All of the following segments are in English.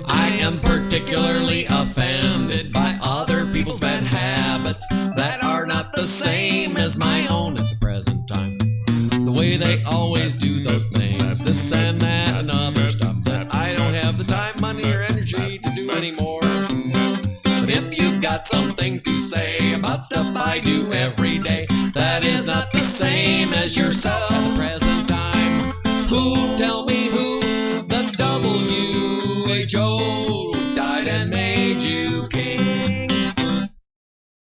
I am particularly offended by other people's bad habits that are not the same as my own at the present time. The way they always do those things, this and that and other stuff that I don't have the time, money, or energy to do anymore. But if you've got some things to say about stuff I do every day that is not the same as yourself at the present time, who, tell me who, that's WHO, died and made you king.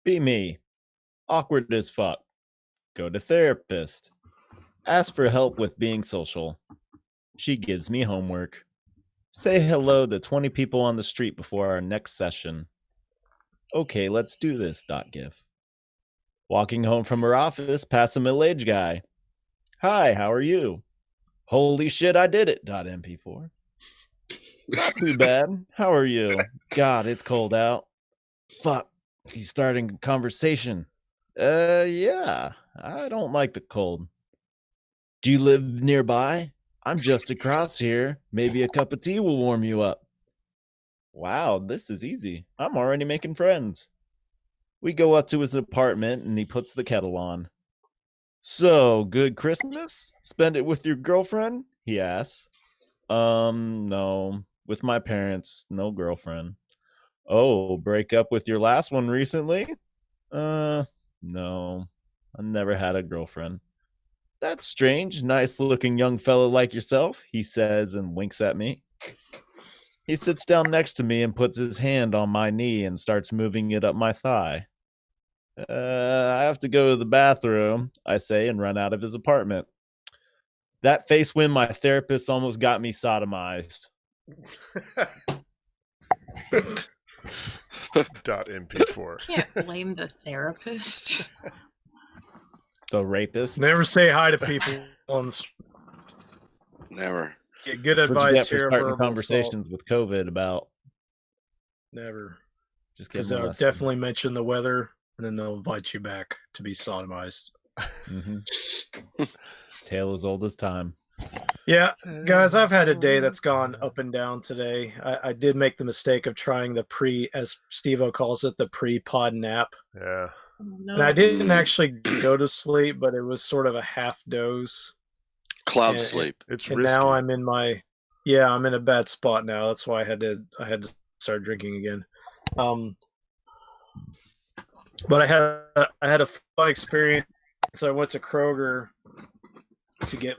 Be me. Awkward as fuck. Go to therapist. Ask for help with being social. She gives me homework. Say hello to 20 people on the street before our next session. Okay, let's do this, .gif. Walking home from her office past a middle-aged guy. Hi, how are you? Holy shit, I did it, .mp4. Not too bad. How are you? God, it's cold out. Fuck, he's starting a conversation. Yeah, I don't like the cold. Do you live nearby? I'm just across here. Maybe a cup of tea will warm you up. Wow, this is easy. I'm already making friends. We go up to his apartment and he puts the kettle on. So, good Christmas? Spend it with your girlfriend? He asks. No. With my parents, no girlfriend. Oh, break up with your last one recently? No. I never had a girlfriend. That's strange. Nice looking young fellow like yourself, he says and winks at me. He sits down next to me and puts his hand on my knee and starts moving it up my thigh. I have to go to the bathroom, I say, and run out of his apartment. That face when my therapist almost got me sodomized. .mp4. Can't blame the therapist. The rapist. Never say hi to people. Never. Get good That's what you advice get for here. starting conversations with COVID about. Never. Just Because getting they'll definitely mention the weather, and then they'll invite you back to be sodomized. Mm-hmm. Tale as old as time. Yeah, guys, I've had a day that's gone up and down today. I did make the mistake of trying the as Steve-O calls it, the pre-pod nap. Yeah. No. And I didn't actually go to sleep, but it was sort of a half doze. Cloud sleep. It's And risky. now I'm in I'm in a bad spot now. That's why I had to start drinking again. But I had a fun experience. So I went to Kroger to get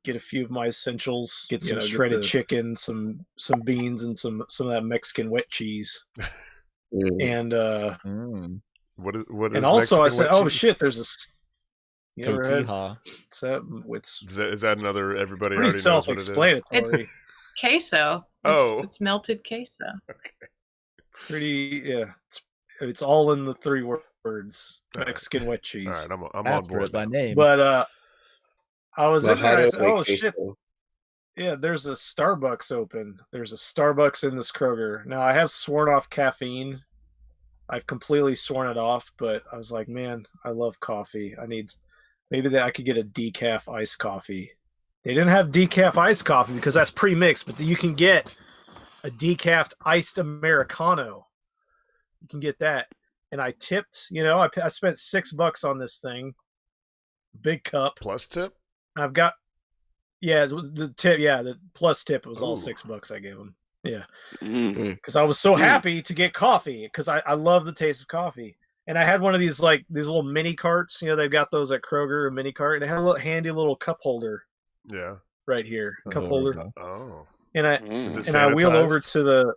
get a few of my essentials, get some shredded chicken, some beans, and some of that Mexican wet cheese. And what is and also Mexican I said, wet oh cheese? shit, there's a Cotija. Is that another? Everybody pretty already knows what it is. self-explanatory. Queso. It's melted queso. Okay. Pretty, yeah. It's all in the 3 words: Mexican wet cheese. All right, I'm on Ask for board it by now. name. But I was in there. I said, Like oh shit. queso. Yeah, there's a Starbucks open. There's a Starbucks in this Kroger. Now, I have sworn off caffeine. I've completely sworn it off, but I was like, man, I love coffee. Maybe I could get a decaf iced coffee. They didn't have decaf iced coffee because that's pre-mixed, but you can get a decaf iced Americano. You can get that. And I tipped, I spent $6 on this thing. Big cup. Plus tip? I've got, the tip, the plus tip was all Ooh. $6 I gave them. Yeah. Mm. Because I was so happy to get coffee because I love the taste of coffee. And I had one of these these little mini carts. They've got those at Kroger, a mini cart, and it had a little handy little cup holder. Yeah. Right here, cup holder. Oh. And I Is it and I wheel over sanitized? to the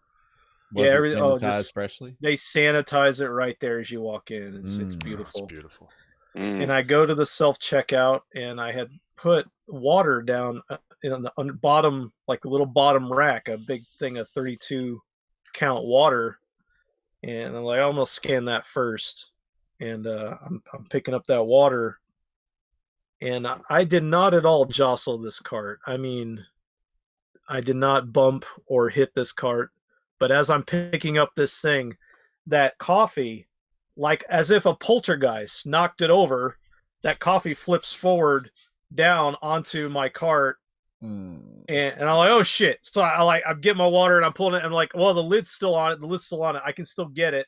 Was it everything. sanitized freshly? They sanitize it right there as you walk in. It's It's beautiful. beautiful. Mm. And I go to the self checkout, and I had put water down on the bottom, like a little bottom rack, a big thing of 32 count water. And I'm like, I'm gonna scan that first. And I'm picking up that water, and I did not at all jostle this cart. I mean, I did not bump or hit this cart, but as I'm picking up this thing, that coffee, like as if a poltergeist knocked it over, that coffee flips forward down onto my cart And I'm like, oh shit. So I'm getting my water and I'm pulling it. I'm like, well, the lid's still on it. The lid's still on it. I can still get it.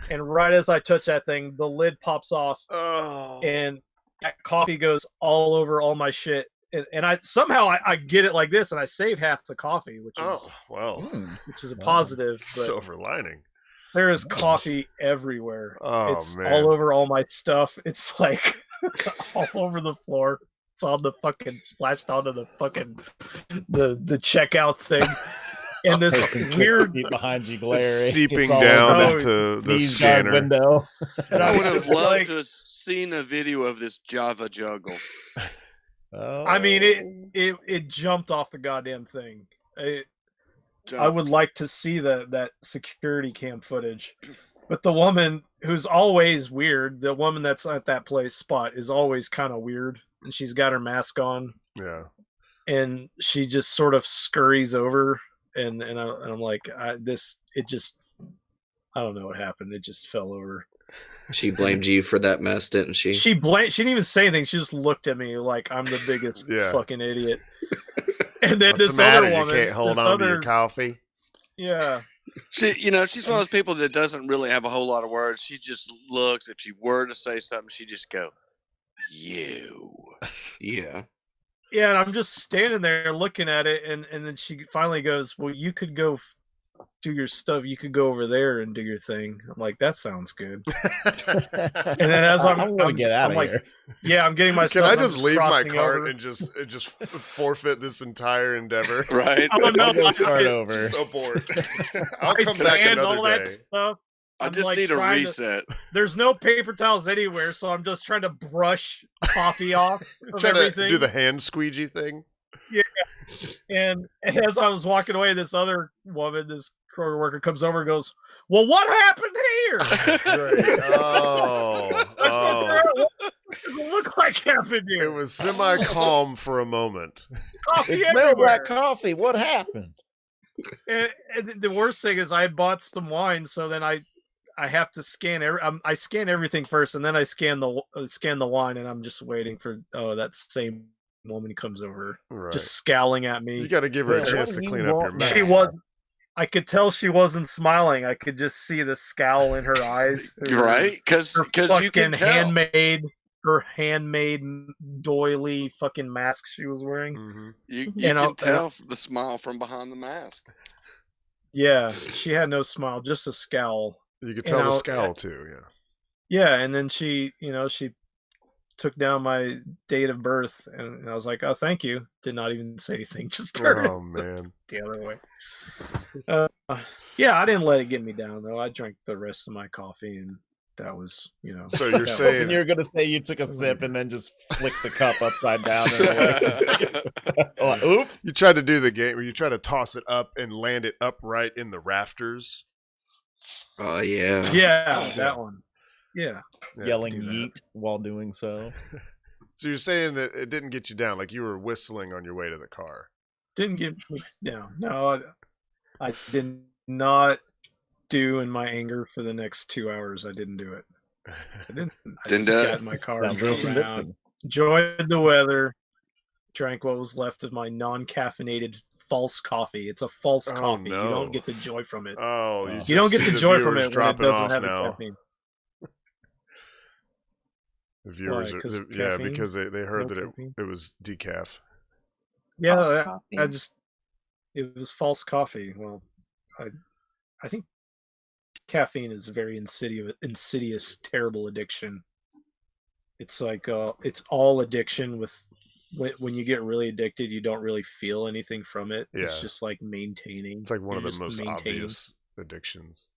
And right as I touch that thing, the lid pops off. Oh. And that coffee goes all over all my shit. And I somehow I get it like this and I save half the coffee, which is a positive. But Silver lining. there is coffee everywhere. Oh, it's man. all over all my stuff. It's like all over the floor. It's on the fucking splashed onto the fucking the checkout thing. And this weird behind you glaring, it's seeping it's all down over into the sneeze guard scanner. window. And I would have just loved like- to have seen a video of this Java juggle. I mean, it jumped off the goddamn thing. I would like to see that security cam footage. But the woman who's always weird, the woman that's at that place spot is always kind of weird, and she's got her mask on. Yeah. And she just sort of scurries over, and I'm like, I don't know what happened. It just fell over. She blamed you for that mess, didn't she? She didn't even say anything. She just looked at me like I'm the biggest fucking idiot. And then What's this the matter? other woman, You can't hold on to your coffee. Yeah. She's one of those people that doesn't really have a whole lot of words. She just looks. If she were to say something, she just go, "You." Yeah. Yeah, and I'm just standing there looking at it, and then she finally goes, "Well, you could go do your stuff. You could go over there and do your thing." I'm like, "That sounds good." And then as I'm gonna get out of like, here. Yeah, I'm getting my Can stuff. I and I'm just leave my crossing cart over. and just forfeit this entire endeavor? Right? I don't know. We'll start over. Just abort. I'll I come back scanned another all day. that stuff. I I'm, just like, need a trying to- reset. There's no paper towels anywhere, so I'm just trying to brush coffee off of Trying everything. to do the hand squeegee thing. And as I was walking away, this other woman, this Kroger worker, comes over and goes, "Well, what happened here? Great. Oh. What does it look like happened here? It was semi-calm for a moment. Coffee It smelled everywhere." like coffee. What happened? And the worst thing is I bought some wine, so then I have to scan I scan everything first, and then I scan the wine, and I'm just waiting for that same woman comes over, Right. just scowling at me. You got to give her a What chance do to you clean up your want? mess. She was. I could tell she wasn't smiling. I could just see the scowl in her eyes. You're right? Because Her you can fucking tell. her handmade doily fucking mask she was wearing. Mhm. You And I'll- can tell the smile from behind the mask. Yeah, she had no smile, just a scowl. You could tell the I'll- scowl too. Yeah. Yeah, and then she took down my date of birth, and I was like, "Oh, thank you." Did not even say anything. Just turned Oh man. the other way. Yeah, I didn't let it get me down though. I drank the rest of my coffee, and that was, So you're that was- saying- And you're gonna say you took a sip and then just flicked the cup upside down. And like, oops. You tried to do the game where you try to toss it up and land it upright in the rafters. Oh yeah. yeah, that one. Yeah. Yeah, Yelling do that. yeet while doing so. So you're saying that it didn't get you down, like you were whistling on your way to the car. Didn't get me down. No, I did not do in my anger for the next 2 hours. I didn't do it. I didn't. I Didn't just do it? got in my car and Sounds real drove around. convincing. Enjoyed the weather. Drank what was left of my non-caffeinated false coffee. It's a false Oh, coffee. no. You don't get the joy from it. Oh, you, You just don't get see the joy from viewers it when it dropping doesn't off have the now. caffeine. The viewers Why? are, 'Cause yeah, caffeine? because they heard No that caffeine? it was decaf. Yeah, False I coffee. it was false coffee. Well, I think caffeine is a very insidious, terrible addiction. It's like it's all addiction. With when you get really addicted, you don't really feel anything from it. It's Yeah. just like maintaining. It's like one of You're the just most maintaining. obvious addictions.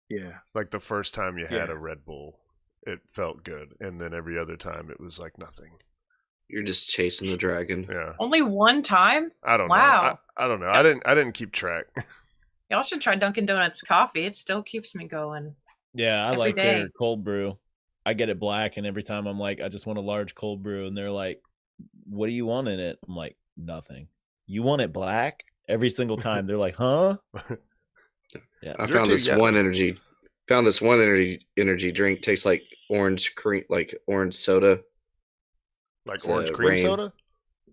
Yeah, Like the first time you had Yeah. a Red Bull, it felt good, and then every other time it was like nothing. You're just chasing the dragon. Yeah, Only one time? I don't Wow. know. I don't know. I didn't keep track. Y'all should try Dunkin' Donuts coffee. It still keeps me going. Yeah, I Every like their day. cold brew. I get it black, and every time I'm like, I just want a large cold brew, and they're like, "What do you want in it?" I'm like, "Nothing." You want it black? Every single time they're like, "Huh?" Yeah, I You're found too this young. one energy drink tastes like orange cream, like orange soda. Like It's, orange cream rain. soda.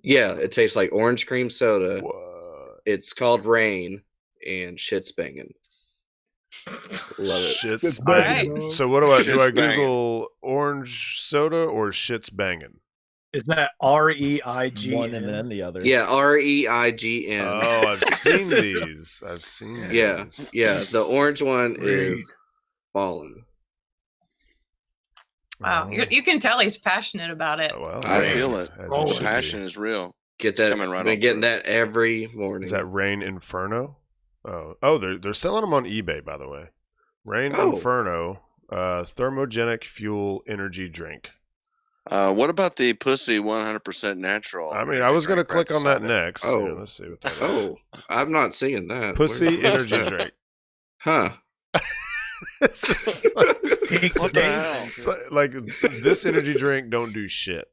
Yeah, it tastes like orange cream soda. What? It's called Rain, and shit's banging. Love it. Shit's banging. banging. So what do I Shit's banging. Google orange soda or shit's banging? Is that REIGN? One and then the other. Yeah, REIGN. Oh, I've seen these. I've seen Yeah, these. yeah. The orange one Read. is falling. Wow, Oh. you can tell he's passionate about it. Oh, well, I Rain, feel it. as Oh, should be. Passion is real. Get It's that. coming right I've been on getting through. that every morning. Is that Rain Inferno? Oh, they're selling them on eBay, by the way. Rain Oh. Inferno, thermogenic fuel energy drink. What about the pussy 100% natural? I mean, I energy was going to drink right click on that beside it? next. Oh. Yeah, let's see what that is. Oh, I'm not seeing that. Pussy Where's energy that? drink. Huh? It's just like, Peak What the Dave hell? Center. it's like this energy drink don't do shit.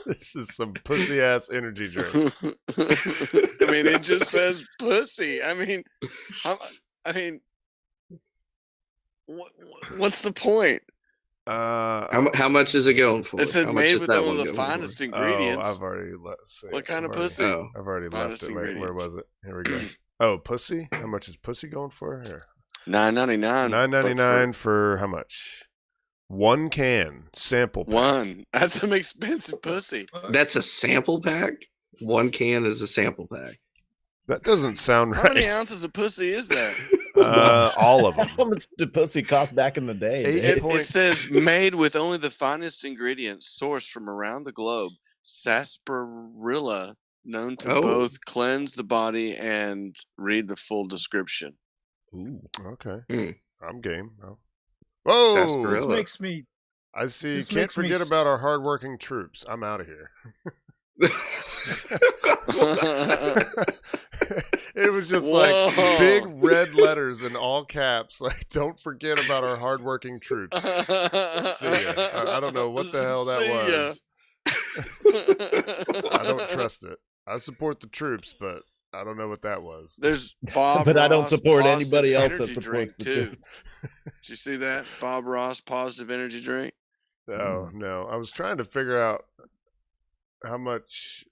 This is some pussy ass energy drink. I mean, it just says pussy. I mean, what's the point? How much is it going for? It said How much made is with that one of one the going for? finest ingredients. Oh, I've already let's see. What kind of I've already- pussy? Oh, I've already left Finest it. Wait, where ingredients. was it? Here we go. Oh, pussy. How much is pussy going for? Here, $9.99. $9.99 for how much? One can sample pack. One. That's some expensive pussy. that's a sample pack. One can is a sample pack. That doesn't sound How many right. ounces of pussy is that? All of them. How much did pussy cost back in the day? Eight- Dave? It says made with only the finest ingredients sourced from around the globe. Sarsaparilla, known to Oh. both cleanse the body and read the full description. Ooh. Okay. Hmm. I'm game. Oh. Whoa! Sarsaparilla. This makes me. I see. This Can't makes me forget s- about our hardworking troops. I'm out of here. It was just like Whoa. big red letters in all caps. Like, don't forget about our hardworking troops. See ya. I don't know what the hell that was. I don't trust it. I support the troops, but I don't know what that was. There's Bob But I don't Ross support Positive anybody else that Energy drink, supports the too. troops. Did you see that? Bob Ross Positive Energy drink. Oh no, I was trying to figure out how much.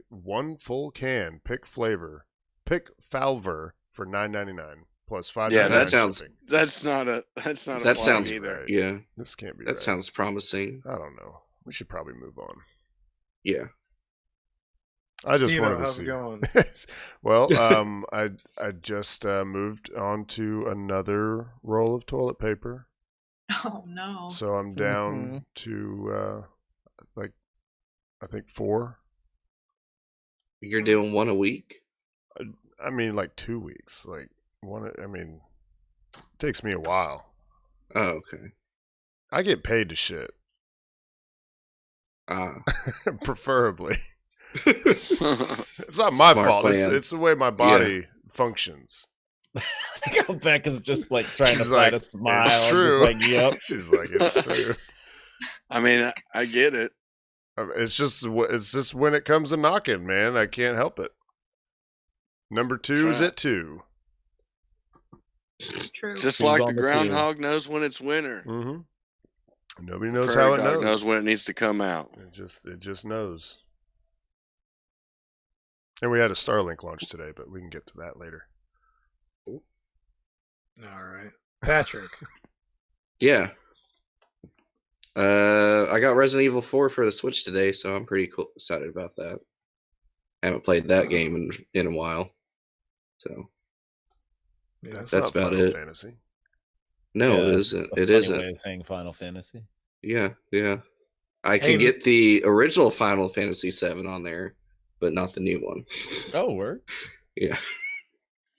1 full can, pick flavor, pick Falver for $9.99 plus $5. Yeah, that sounds- shipping. That's not a That flag sounds either. right. Yeah, This can't be. that right. sounds promising. I don't know. We should probably move on. Yeah. I just Steven, wanted to how's see. it going? Well, I just moved on to another roll of toilet paper, Oh no. so I'm down to I think 4. You're doing one a week? I mean, like 2 weeks. Like one. I mean, it takes me a while. Oh, okay. I get paid to shit, preferably. It's not my Smart fault. plan. It's the way my body functions. Becca's just like trying to She's find like, a smile. "It's and true." Like, yep. She's like, it's true. I mean, I get it. It's just when it comes to knocking, man. I can't help it. Number 2 is Try it. at 2. It's true. Just Who's like on the the two? groundhog knows when it's winter. Mm-hmm. Nobody knows Prairie how it dog knows. when it needs to come out. It just knows. And we had a Starlink launch today, but we can get to that later. All right, Patrick. Yeah. I got Resident Evil 4 for the Switch today, so I'm pretty excited about that. I haven't played that game in a while. So Yeah. That's not about Final it. Fantasy. no, Yeah, it isn't. a It funny isn't. way of saying Final Fantasy. Yeah. I Hey, can get the original Final Fantasy 7 on there, but not the new one. Oh, word. Yeah.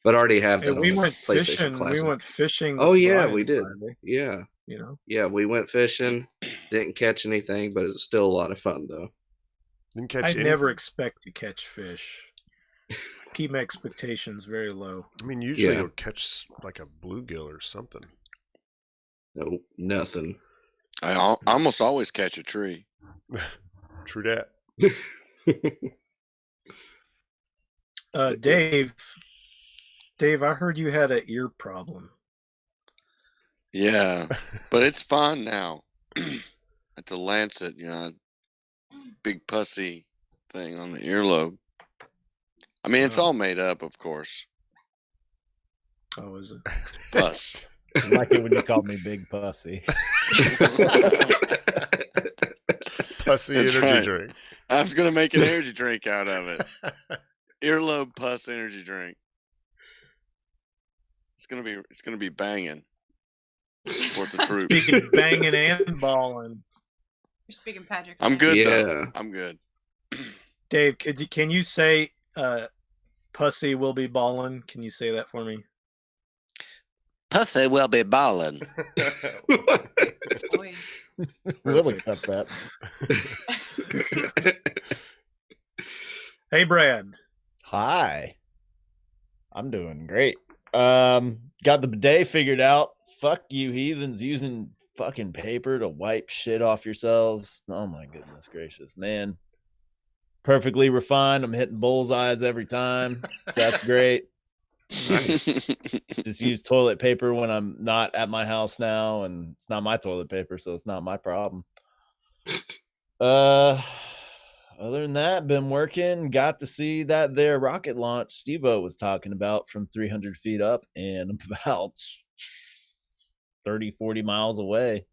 But I already have Hey, that we on the went PlayStation fishing. Classic. We went fishing. Oh with yeah, Brian we did. Friday, Yeah. You know, Yeah, we went fishing. Didn't catch anything, but it was still a lot of fun though. Didn't catch I anything. never expect to catch fish. Keep my expectations very low. I mean, usually Yeah. you'll catch like a bluegill or something. No, nothing. I almost always catch a tree. True that. Dave, I heard you had an ear problem. Yeah, but it's fine now. At the Lancet, big pussy thing on the earlobe. I mean, it's all made up, of course. Oh, is it? Pus. I like it when you call me big pussy. Pussy That's energy right. drink. I was gonna make an energy drink out of it. Earlobe pus energy drink. It's gonna be banging. Support the troops. Speaking banging and balling. You're speaking Patrick's I'm language. good Yeah. though. I'm good. Dave, can you say pussy will be ballin'? Can you say that for me? Pussy will be balling. Boys. We'll accept that. Hey, Brad. Hi. I'm doing great. Got the bidet figured out. Fuck you heathens using fucking paper to wipe shit off yourselves. Oh my goodness gracious, man. Perfectly refined. I'm hitting bullseyes every time. So that's great. Nice. Just use toilet paper when I'm not at my house now, and it's not my toilet paper, so it's not my problem. Other than that, been working. Got to see that there rocket launch Steve-O was talking about from 300 feet up and about 30, 40 miles away,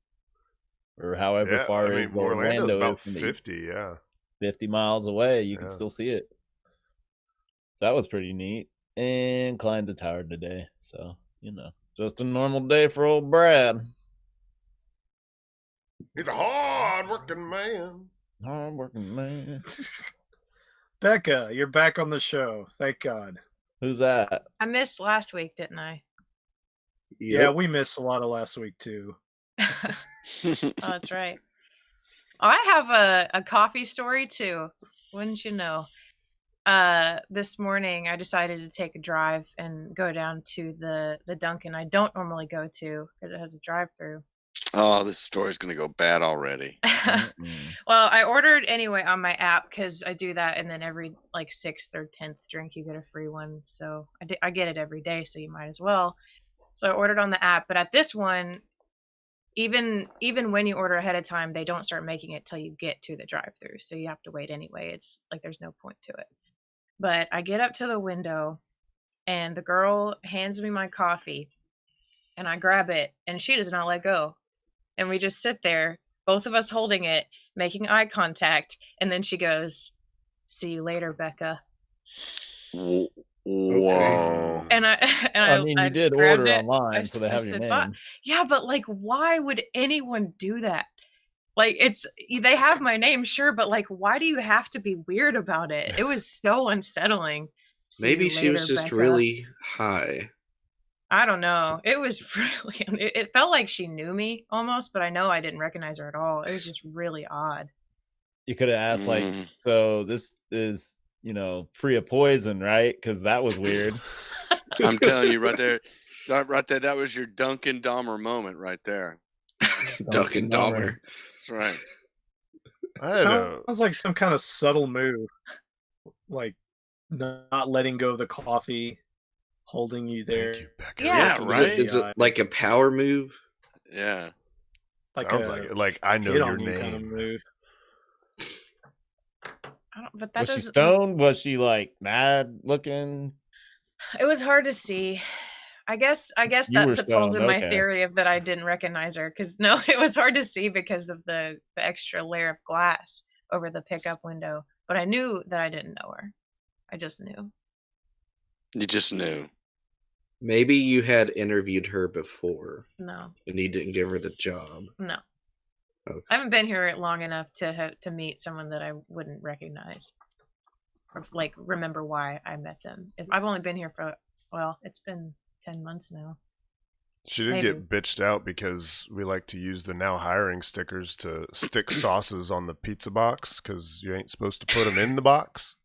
or however Yeah, far I mean, Orlando's about 50, yeah. 50 miles away. You can Yeah. still see it. So that was pretty neat. And climbed the tower today. So, just a normal day for old Brad. He's a hard-working man. Hard working man. Becca, you're back on the show. Thank God. Who's that? I missed last week, didn't I? Yeah, we missed a lot of last week too. Oh, that's right. Oh, I have a coffee story too. Wouldn't you know? This morning I decided to take a drive and go down to the Dunkin' I don't normally go to because it has a drive-through. Oh, this story's gonna go bad already. Well, I ordered anyway on my app because I do that, and then every like 6th or 10th drink you get a free one. So I get it every day, so you might as well. So I ordered on the app, but at this one, even when you order ahead of time, they don't start making it till you get to the drive-through, so you have to wait anyway. It's like there's no point to it. But I get up to the window, and the girl hands me my coffee, and I grab it, and she does not let go. And we just sit there, both of us holding it, making eye contact, and then she goes, "See you later, Becca." Whoa. And I mean, you did grabbed order it. online, so they have your said, name. "Bye." Yeah, but like, why would anyone do that? Like, they have my name, sure, but like, why do you have to be weird about it? It was so unsettling. "See Maybe you she was later, just Becca." really high. I don't know. It was really. It felt like she knew me almost, but I know I didn't recognize her at all. It was just really odd. You could have asked, like, so this is, free of poison, right? Because that was weird. I'm telling you right there, that was your Duncan Dahmer moment right there. Duncan Dahmer. That's right. Sounds like some kind of subtle move, like not letting go of the coffee, holding you there. Thank you, Becca. Yeah, right. Is it like a power move? Yeah. Sounds like it. Like, I know your name. Kind of move. But that Was she doesn't- stoned? Was she like mad looking? It was hard to see. I guess You that were puts holes in stoned, my okay. theory of that I didn't recognize her. Because no, it was hard to see because of the extra layer of glass over the pickup window. But I knew that I didn't know her. I just knew. You just knew. Maybe you had interviewed her before No, and you didn't give her the job. no. Okay. I haven't been here long enough to meet someone that I wouldn't recognize or like remember why I met them. I've only been here for, well, it's been 10 months now. She did Maybe. get bitched out because we like to use the now hiring stickers to stick sauces on the pizza box because you ain't supposed to put them in the box.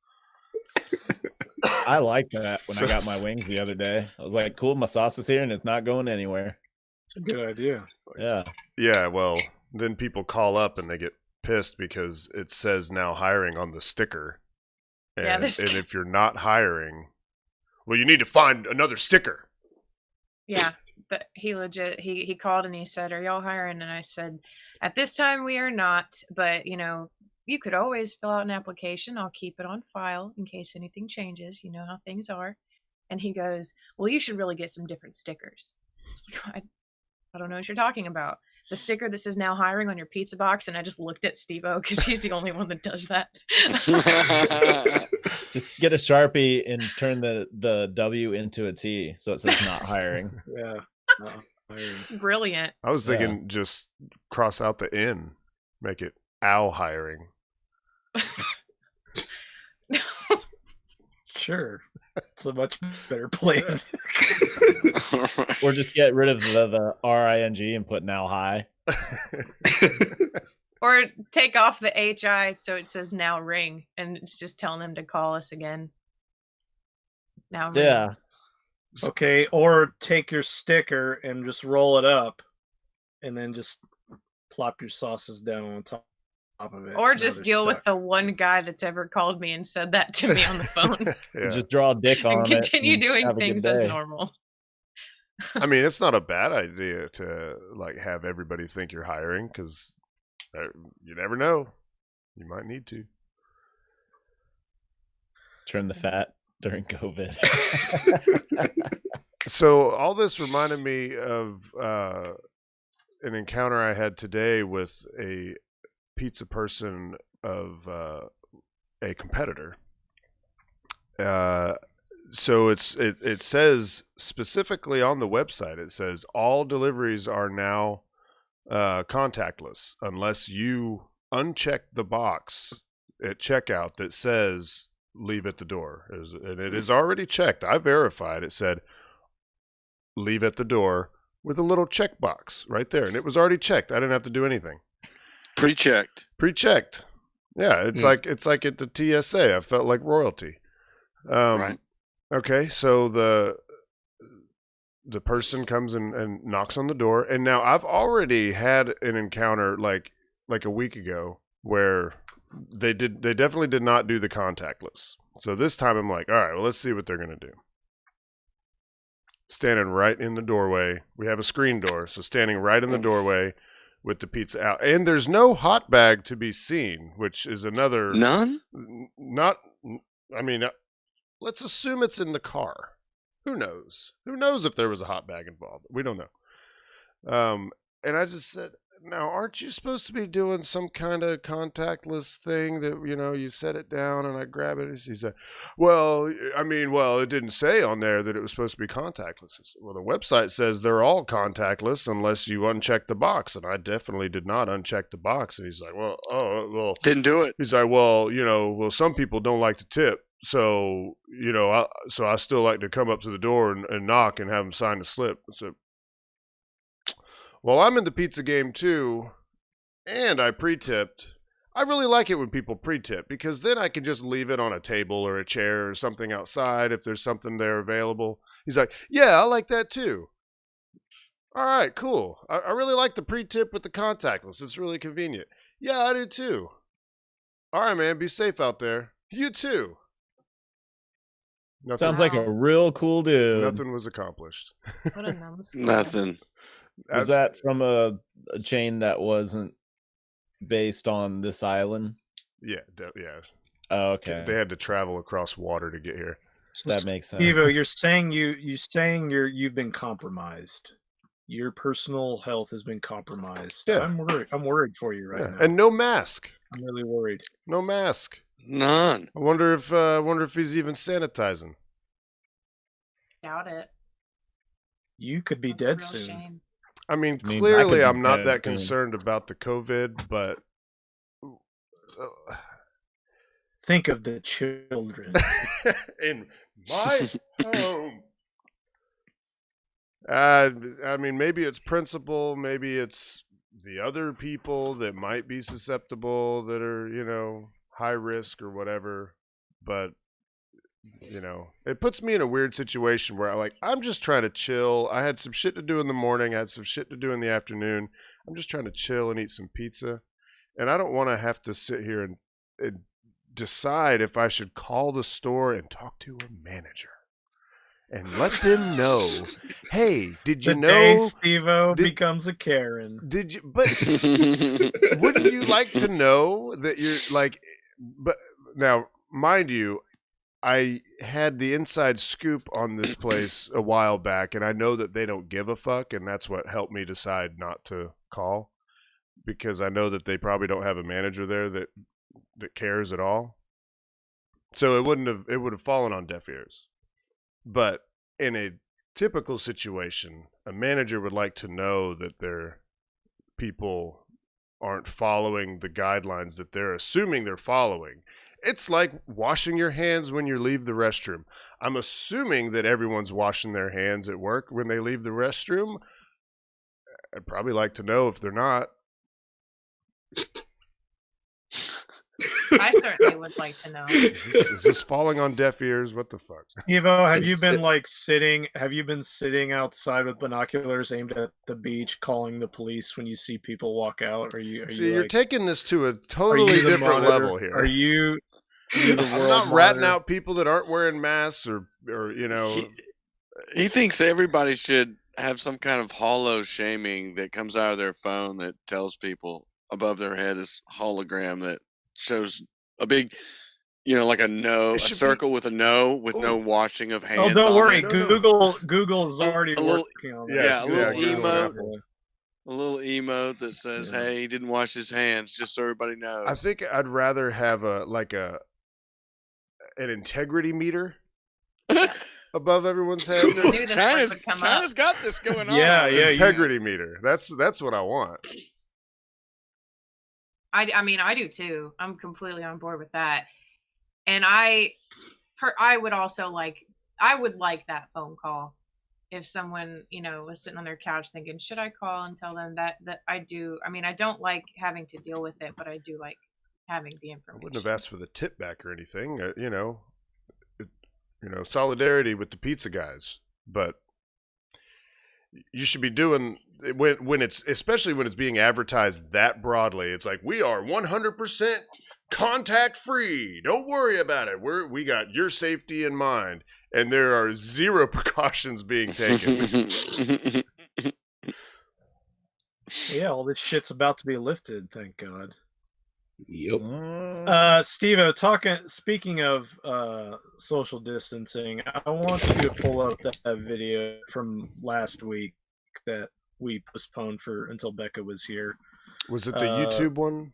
I liked that when I got my wings the other day. I was like, cool, my sauce is here and it's not going anywhere. It's a good idea. Yeah. Yeah, well, then people call up and they get pissed because it says now hiring on the sticker. And, Yeah, and if you're not hiring, well, you need to find another sticker. Yeah. he called and he said, "Are y'all hiring?" And I said, "At this time we are not, but you could always fill out an application. I'll keep it on file in case anything changes. You know how things are." And he goes, "Well, you should really get some different stickers." I was like, I don't know what you're talking about. The sticker that says "now hiring" on your pizza box, and I just looked at Steve-O because he's the only one that does that. Just get a Sharpie and turn the W into a T so it says "not hiring." Yeah. No, It's brilliant. I was thinking just cross out the N, make it "ow hiring." sure. It's a much better plan. Or just get rid of the RING and put "now high." Or take off the HI so it says "now ring," and it's just telling them to call us again. Now ring. Yeah. Okay, or take your sticker and just roll it up, and then just plop your sauces down on top of it. Or Now just they're deal with stuck. the one guy that's ever called me and said that to me on the phone. Yeah. Just draw a dick on and it. continue and doing have a good things as day. normal. I mean, it's not a bad idea to like have everybody think you're hiring because you never know. You might need to. Trim the fat during COVID. So all this reminded me of an encounter I had today with a pizza person of a competitor. So it says specifically on the website, it says all deliveries are now contactless unless you uncheck the box at checkout that says "leave at the door," and it is already checked. I verified. It said "leave at the door" with a little checkbox right there, and it was already checked. I didn't have to do anything. Pre-checked. Pre-checked. Yeah, it's like at the TSA. I felt like royalty. Right. Okay, so the person comes and knocks on the door, and now I've already had an encounter like a week ago where they definitely did not do the contactless. So this time I'm like, all right, well, let's see what they're gonna do. Standing right in the doorway, we have a screen door, so standing right in the doorway with the pizza out, and there's no hot bag to be seen, which is another None? not. I mean, let's assume it's in the car. Who knows? Who knows if there was a hot bag involved? We don't know. And I just said, now, aren't you supposed to be doing some kind of contactless thing that, you set it down and I grab it? He said, well, it didn't say on there that it was supposed to be contactless. Said, well, the website says they're all contactless unless you uncheck the box. And I definitely did not uncheck the box. And he's like, well. Didn't do it. He's like, well, some people don't like to tip. So, I still like to come up to the door and knock and have them sign the slip. So, well, I'm in the pizza game too, and I pre-tipped. I really like it when people pre-tip because then I can just leave it on a table or a chair or something outside if there's something there available. He's like, yeah, I like that too. All right, cool. I really like the pre-tip with the contactless. It's really convenient. Yeah, I do too. All right, man, be safe out there. You too. Nothing, Sounds like a real cool dude. nothing was accomplished. What a numbskull. Nothing. Was that from a chain that wasn't based on this island? Yeah, yeah. Oh, okay. They had to travel across water to get here. That makes sense. Evo, you're saying you've been compromised. Your personal health has been compromised. Yeah. I'm worried for you right now. And no mask. I'm really worried. No mask. None. I wonder if he's even sanitizing. Doubt it. You could be That's a dead real soon. shame. I mean, I mean, I clearly could be I'm not dead that soon. concerned about the COVID, but Think of the children. in my home. I mean, maybe it's principle, maybe it's the other people that might be susceptible that are, high risk or whatever, but it puts me in a weird situation where I'm just trying to chill. I had some shit to do in the morning, I had some shit to do in the afternoon. I'm just trying to chill and eat some pizza, and I don't want to have to sit here and decide if I should call the store and talk to a manager. and let them know, hey, did you The know? day Steve-O did- becomes a Karen. Did you? But wouldn't you like to know that you're like? But now, mind you, I had the inside scoop on this place a while back, and I know that they don't give a fuck, and that's what helped me decide not to call, because I know that they probably don't have a manager there that cares at all. So it would have fallen on deaf ears. But in a typical situation, a manager would like to know that their people aren't following the guidelines that they're assuming they're following. It's like washing your hands when you leave the restroom. I'm assuming that everyone's washing their hands at work when they leave the restroom. I'd probably like to know if they're not. I certainly would like to know. Is this falling on deaf ears? What the fuck? Steve-O, have you It's- been like sitting? Have you been sitting outside with binoculars aimed at the beach, calling the police when you see people walk out? Are you? See, you're like, taking this to a are totally you the different monitor? level here. Are you the I'm world not ratting monitor? out people that aren't wearing masks or He thinks everybody should have some kind of hollow shaming that comes out of their phone that tells people above their head this hologram that shows a big, like a no, a It should be- circle with a no, with no Ooh. washing of hands. Oh, don't on worry. it. No. Google is already A little- working on that. Yes, yeah, a little Google emote. Apple. A little emote that says, Yeah. "Hey, he didn't wash his hands," just so everybody knows. I think I'd rather have an integrity meter above everyone's head. I knew this one China's would come China's up. got this going on. Yeah, yeah. Integrity meter. That's what I want. I mean, I do too. I'm completely on board with that. And I would also I would like that phone call if someone, was sitting on their couch thinking, should I call and tell them that I do? I mean, I don't like having to deal with it, but I do like having the I information. wouldn't have asked for the tip back or anything. Solidarity with the pizza guys, but you should be doing when it's, especially when it's being advertised that broadly. It's like, we are 100% contact free. Don't worry about it. We got your safety in mind, and there are zero precautions being taken. Yeah, all this shit's about to be lifted. Thank God. Yep. Steve-O, speaking of social distancing, I want you to pull up that video from last week that we postponed until Becca was here. Was it the YouTube one?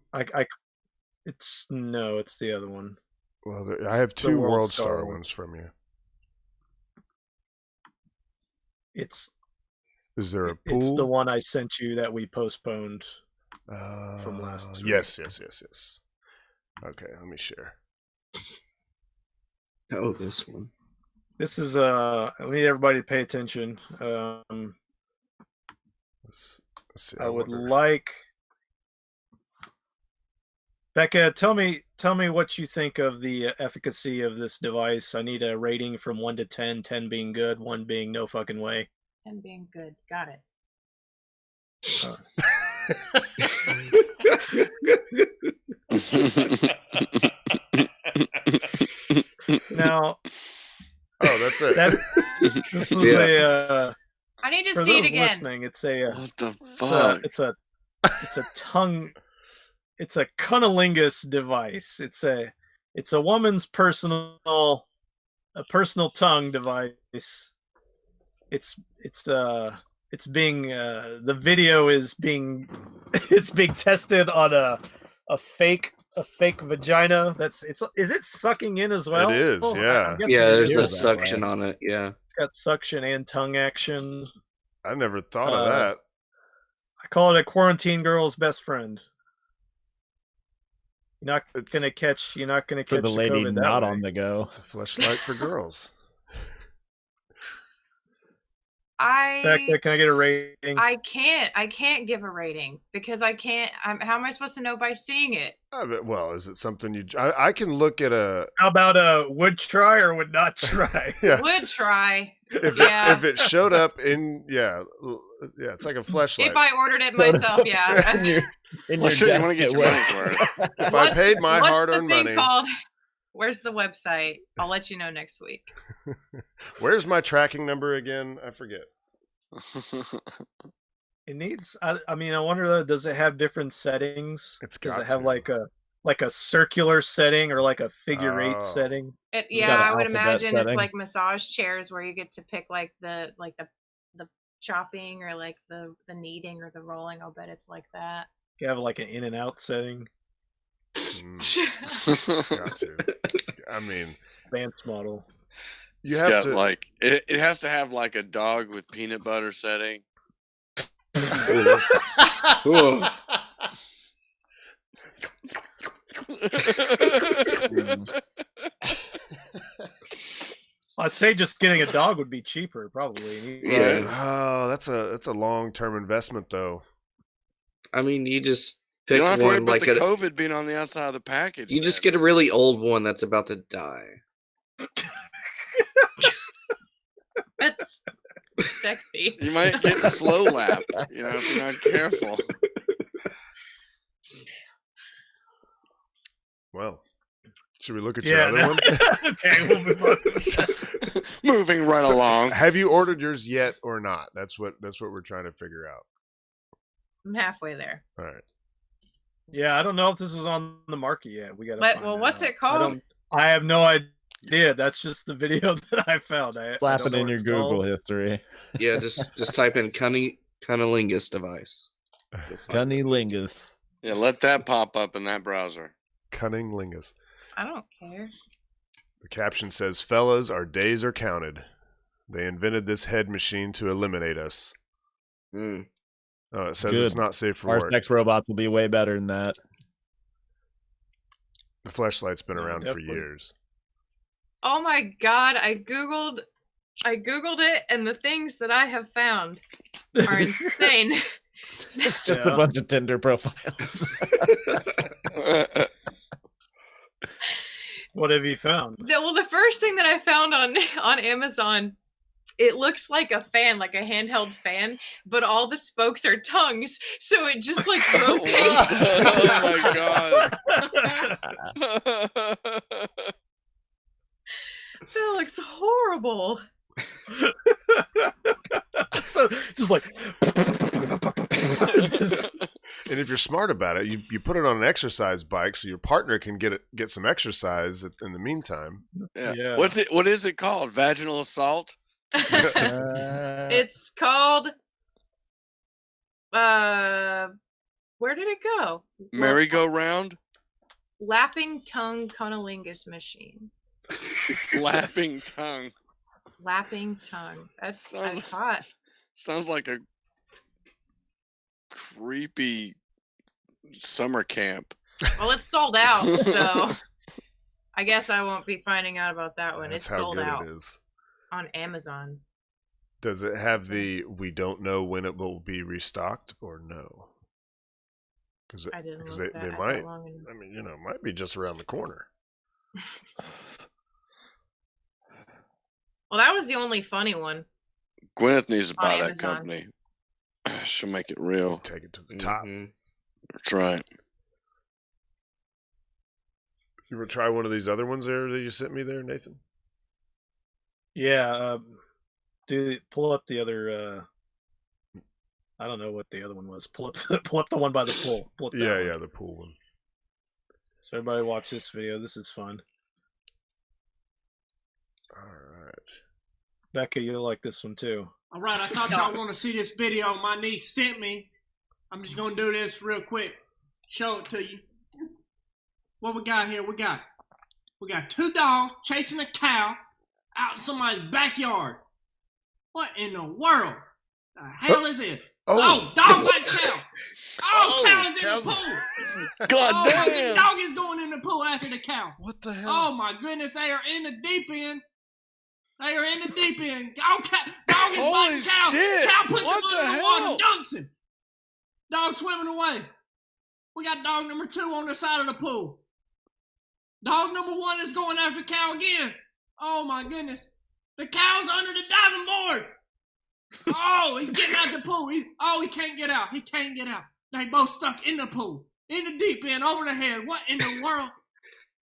It's the other one. Well, I have the two World World Star Star one. ones from you. It's Is there a pool? it's the one I sent you that we postponed from last week. Yes. Okay, let me share. Oh, this one. This is I need everybody to pay attention. Let's see. I would wonder- like Becca, tell me what you think of the efficacy of this device. I need a rating from 1 to 10, 10 being good, 1 being no fucking way. And being good. Got it. Now, Oh, that's it. this was Yeah. a I need to for see it those again. listening, it's a What the fuck? it's a tongue, it's a cunnilingus device. It's a woman's personal tongue device. It's being the video is being it's being tested on a fake vagina. Is it sucking in as well? It is, yeah. I'm guessing Yeah, it there's is that that suction way. on it. Yeah. It's got suction and tongue action. I never thought of Uh, that. I call it a quarantine girl's best friend. You're not It's- gonna catch For the lady COVID that not way. on the go. It's a fleshlight for girls. Becca, can I get a rating? I can't give a rating because I can't. How am I supposed to know by seeing it? Well, is it something you? I can look at a. How about would try or would not try? Yeah. Would try. If it showed up in it's like a fleshlight. If I ordered it myself, yeah. in your Well, sure, you want to desk get at your work. money's worth. If I paid my what's hard-earned the thing money. called? Where's the website? I'll let you know next week. Where's my tracking number again? I forget. It needs. I mean, I wonder though. Does it have different settings? It's Does got it have to. like a circular setting or like a figure eight Oh. setting? Yeah, got an I would alphabet imagine it's setting. like massage chairs where you get to pick like the chopping or like the kneading or the rolling. I'll bet it's like that. You have like an in and out setting. Got to. I mean, Advanced model. you It's have got to. like it has to have like a dog with peanut butter setting. Whoa. I'd say just getting a dog would be cheaper, probably. Yeah. Oh, that's a long-term investment, though. I mean, you just You pick don't have to worry one about like the a. COVID being on the outside of the package. You just then. get a really old one that's about to die. That's sexy. You might get slow lap, if you're not careful. Well, should we look at your other one? Okay, we'll move on. Moving right So, along. Have you ordered yours yet or not? That's what we're trying to figure out. I'm halfway there. All right. Yeah, I don't know if this is on the market yet. We got to. Well, what's it called? I have no idea. That's just the video that I found. I Slap don't it know in what your it's Google called. history. Yeah, just type in cunnilingus device. You'll find it. Cunnilingus. Yeah, let that pop up in that browser. Cunnilingus. I don't care. The caption says, "Fellas, our days are counted. They invented this head machine to eliminate us." Mm. Oh, it says Good. it's not safe for Our work. sex robots will be way better than that. The fleshlight's been Yeah, around for definitely. years. Oh my god, I googled it, and the things that I have found are insane. It's just Yeah. a bunch of Tinder profiles. What have you found? The first thing that I found on Amazon, it looks like a fan, like a handheld fan, but all the spokes are tongues, so it just like rotates. Oh my god. That looks horrible. So just like just, And if you're smart about it, you put it on an exercise bike so your partner can get some exercise in the meantime. Yeah. Yeah. What is it called? Vaginal assault? It's called where did it go? Merry-go-round? Lapping tongue cunnilingus machine. Lapping tongue. Lapping tongue. That's Sounds- hot. Sounds like a creepy summer camp. Well, it's sold out, so I guess I won't be finding out about that one. That's It's how sold good out it is. on Amazon. Does it have the "we don't know when it will be restocked" or no? Because I didn't because look they that might. long enough. I mean, it might be just around the corner. Well, that was the only funny one. Gwyneth needs to buy that Amazon. company. She'll make it real. Take it to the top. Mhm. That's right. You ever try one of these other ones there that you sent me there, Nathan? yeah. Pull up the other. I don't know what the other one was. Pull up the one by the pool. Pull up that Yeah, one. yeah, the pool one. So everybody watch this video. This is fun. All right. Becca, you'll like this one too. All right, I thought y'all want to see this video my niece sent me. I'm just going to do this real quick. Show it to you. What we got here? We got two dogs chasing a cow out in somebody's backyard. What in the world? The hell is this? Oh. Dog bites cow. Oh, Cow is in the cow's- pool. God My damn! dog is going in the pool after the cow. What the hell? Oh my goodness, they are in the deep end. They are in the deep end. Dog is Holy biting cow. shit. Cow puts What him the under the hell? water, dunks him. Dog swimming away. We got dog number 2 on the side of the pool. Dog number 1 is going after cow again. Oh my goodness. The cow's under the diving board. Oh, he's getting out the pool. He can't get out. He can't get out. They both stuck in the pool. In the deep end, over the head. What in the world?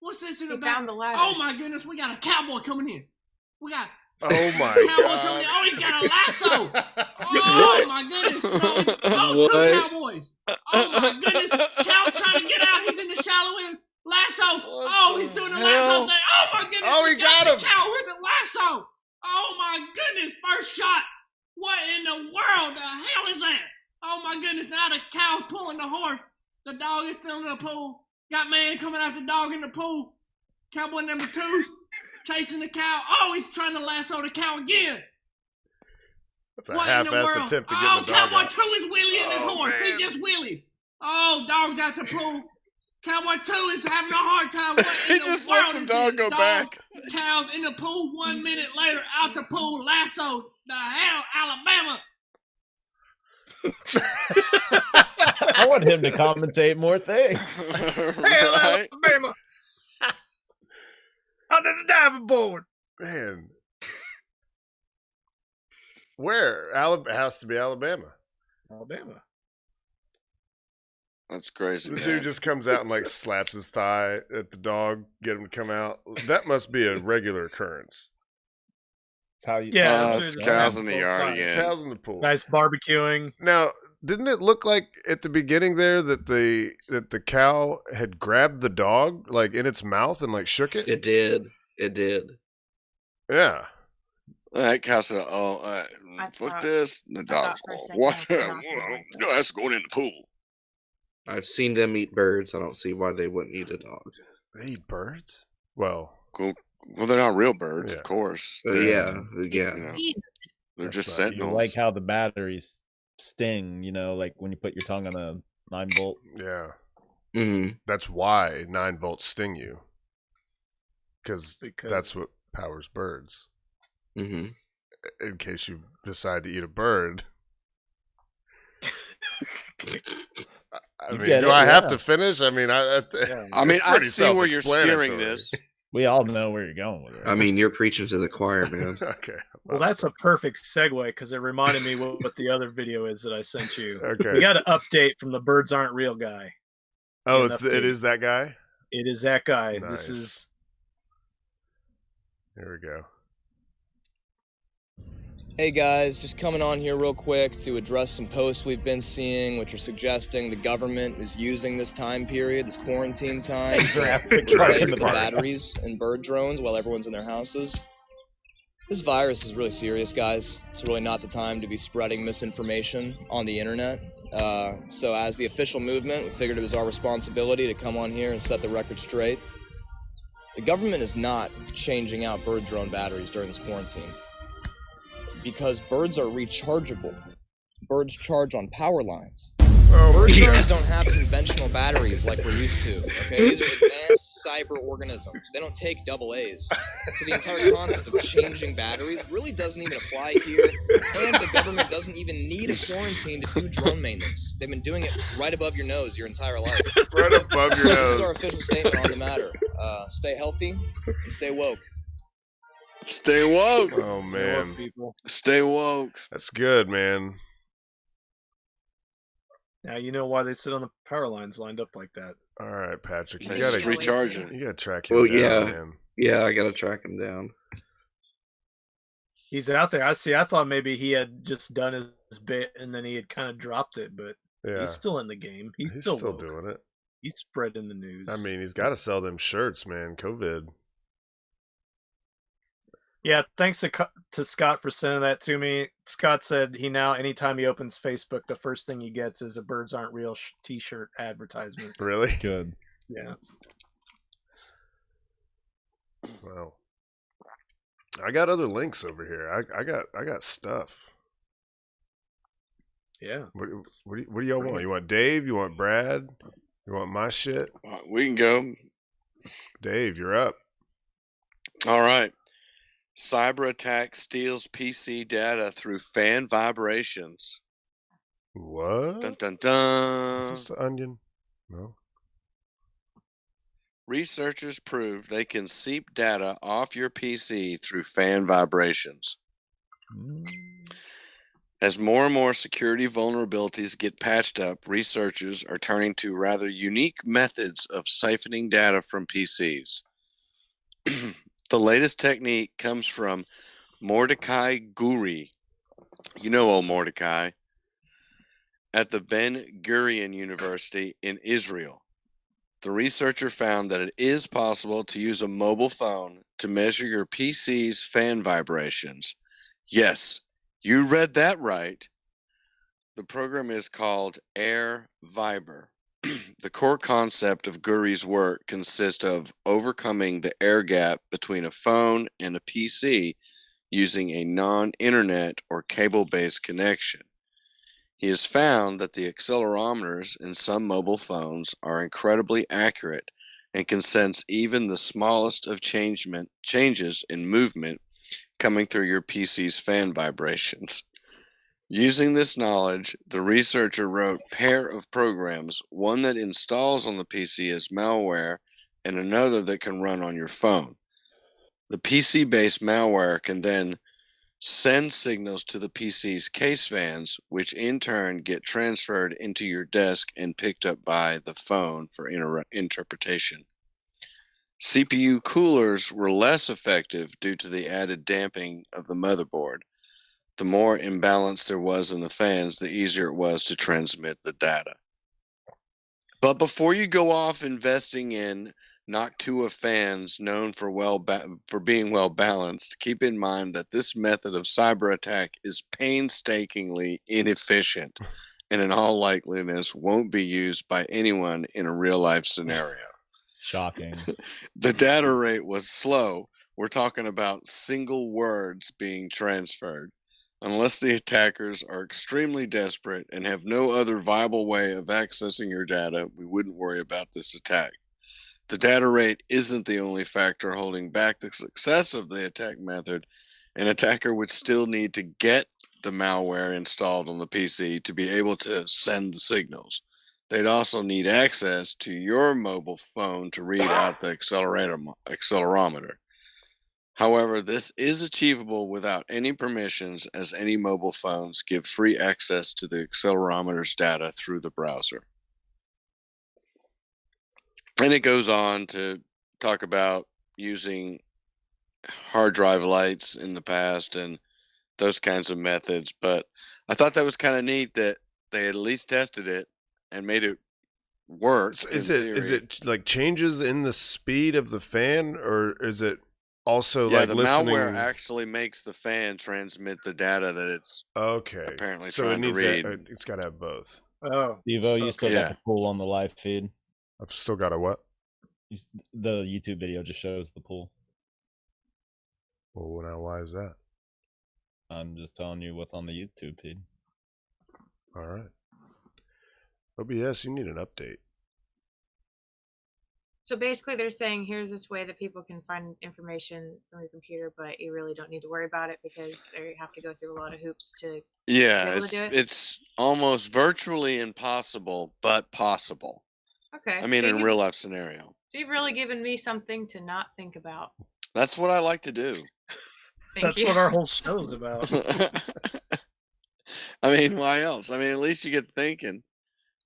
What's this in He the back? found the ladder. Oh my goodness, we got a cowboy coming in. We got Oh my cowboy coming in. Oh, he's got a lasso. Oh my goodness. No, two What? cowboys. Oh my goodness. Cow trying to get out. He's in the shallow end. Lasso. Oh, he's doing the lasso thing. Oh my goodness. Oh, he got him. The cow with the lasso. Oh my goodness. First shot. What in the world? The hell is that? Oh my goodness. Now the cow's pulling the horse. The dog is still in the pool. Got man coming after dog in the pool. Cowboy number 2 chasing the cow. Oh, he's trying to lasso the cow again. That's a What in the half-assed world? attempt to get Oh, the dog Cowboy out. 2 is wheeling his Oh, horse. man. He just wheelied. Oh, dog's at the pool. Cowboy 2 is having a hard time. What He in the just world lets the is dog this? go back. Cow's in the pool. 1 minute later, out the pool, lasso. The hell, Alabama. I want him to commentate more things. Right? Alabama. Under the diving board. Man. Where? Alabama has to be Alabama. Alabama. That's crazy. The man. dude just comes out and like slaps his thigh at the dog, get him to come out. That must be a regular occurrence. That's how you. Yeah, it's cows in the yard again. Cows in the pool. Nice barbecuing. Now, didn't it look like at the beginning there that the cow had grabbed the dog like in its mouth and like shook it? It did. It did. Yeah. That cow said, "Oh, I fuck thought- this." The I thought dog's for a going, second "What? I forgot that. No, that's going in the pool." I've seen them eat birds. I don't see why they wouldn't eat a dog. They eat birds? Well, Cool. Well, they're not real birds, Yeah. of course. Yeah. You know, they're That's just right. You sentinels. like how the batteries sting, like when you put your tongue on a 9-volt. yeah. Hmm. That's why 9 volts sting you. Because Because- that's what powers birds. Hmm. In case you decide to eat a bird. I You mean, get do it, I have yeah. to finish? I mean, Yeah. I mean, it's I pretty see where you're steering self-explanatory. this. We all know where you're going with it. I mean, you're preaching to the choir, man. Okay. Well, that's a perfect segue because it reminded me what the other video is that I sent you. okay. We got an update from the Birds Aren't Real guy. Oh, an it update. is that guy? It is that guy. Nice. This is Here we go. Hey guys, just coming on here real quick to address some posts we've been seeing which are suggesting the government is using this time period, this quarantine time, to replace the batteries in bird drones while everyone's in their houses. This virus is really serious, guys. It's really not the time to be spreading misinformation on the internet. So as the official movement, we figured it was our responsibility to come on here and set the record straight. The government is not changing out bird drone batteries during this quarantine, because birds are rechargeable. Birds charge on power lines. Oh, Bird drones yes. don't have conventional batteries like we're used to. Okay, these are advanced cyber organisms. They don't take AA's. So the entire concept of changing batteries really doesn't even apply here. And the government doesn't even need a quarantine to do drone maintenance. They've been doing it right above your nose your entire life. right above your This is our nose. official statement on the matter. Stay healthy and stay woke. Stay woke. Oh, man. people. Stay woke. That's good, man. Now you know why they sit on the power lines lined up like that. All right, Patrick. You They gotta just recharge it. You gotta track him Well, down, yeah. man. Yeah, I gotta track him down. He's out there. I see. I thought maybe he had just done his bit and then he had kind of dropped it, but Yeah. he's still in the game. He's, He's still, still woke. doing it. He's spreading the news. I mean, he's got to sell them shirts, man. COVID. yeah. Thanks to Scott for sending that to me. Scott said he now, anytime he opens Facebook, the first thing he gets is a "Birds Aren't Real" T-shirt advertisement. Really? Good. Yeah. Wow. I got other links over here. I got stuff. Yeah. What do y'all want? You want Dave? You want Brad? You want my shit? We can go. Dave, you're up. All right. Cyber attack steals PC data through fan vibrations. What? Dun dun Is dun. this the Onion? No. Researchers prove they can seep data off your PC through fan vibrations. As more and more security vulnerabilities get patched up, researchers are turning to rather unique methods of siphoning data from PCs. The latest technique comes from Mordecai Guri. You know old Mordecai. At the Ben Gurion University in Israel. The researcher found that it is possible to use a mobile phone to measure your PC's fan vibrations. Yes, you read that right. The program is called Air Viber. The core concept of Guri's work consists of overcoming the air gap between a phone and a PC using a non-internet or cable-based connection. He has found that the accelerometers in some mobile phones are incredibly accurate and can sense even the smallest of changes in movement coming through your PC's fan vibrations. Using this knowledge, the researcher wrote a pair of programs, one that installs on the PC as malware and another that can run on your phone. The PC-based malware can then send signals to the PC's case fans, which in turn get transferred into your desk and picked up by the phone for interpretation. CPU coolers were less effective due to the added damping of the motherboard. The more imbalance there was in the fans, the easier it was to transmit the data. But before you go off investing in Noctua fans known for being well balanced, keep in mind that this method of cyber attack is painstakingly inefficient and in all likeliness won't be used by anyone in a real life scenario. Shocking. The data rate was slow. We're talking about single words being transferred. Unless the attackers are extremely desperate and have no other viable way of accessing your data, we wouldn't worry about this attack. The data rate isn't the only factor holding back the success of the attack method. An attacker would still need to get the malware installed on the PC to be able to send the signals. They'd also need access to your mobile phone to read out the accelerometer. However, this is achievable without any permissions, as any mobile phones give free access to the accelerometer's data through the browser. And it goes on to talk about using hard drive lights in the past and those kinds of methods. But I thought that was kind of neat that they at least tested it and made it work. So is it like changes in the speed of the fan, or is it also like the listening? malware actually makes the fan transmit the data that it's apparently so trying to read. It's got to have both. Oh, Devo, you still Yeah. got the pool on the live feed. I've still got a what? The YouTube video just shows the pool. Well, now why is that? I'm just telling you what's on the YouTube feed. All right. OBS, you need an update. So basically, they're saying here's this way that people can find information from your computer, but you really don't need to worry about it because they have to go through a lot of hoops to. Yeah, able to do it? it's almost virtually impossible, but possible. Okay. I mean, so in a you've- real life scenario. So you've really given me something to not think about. That's what I like to do. Thank that's you. what our whole show's about. I mean, why else? I mean, at least you get thinking.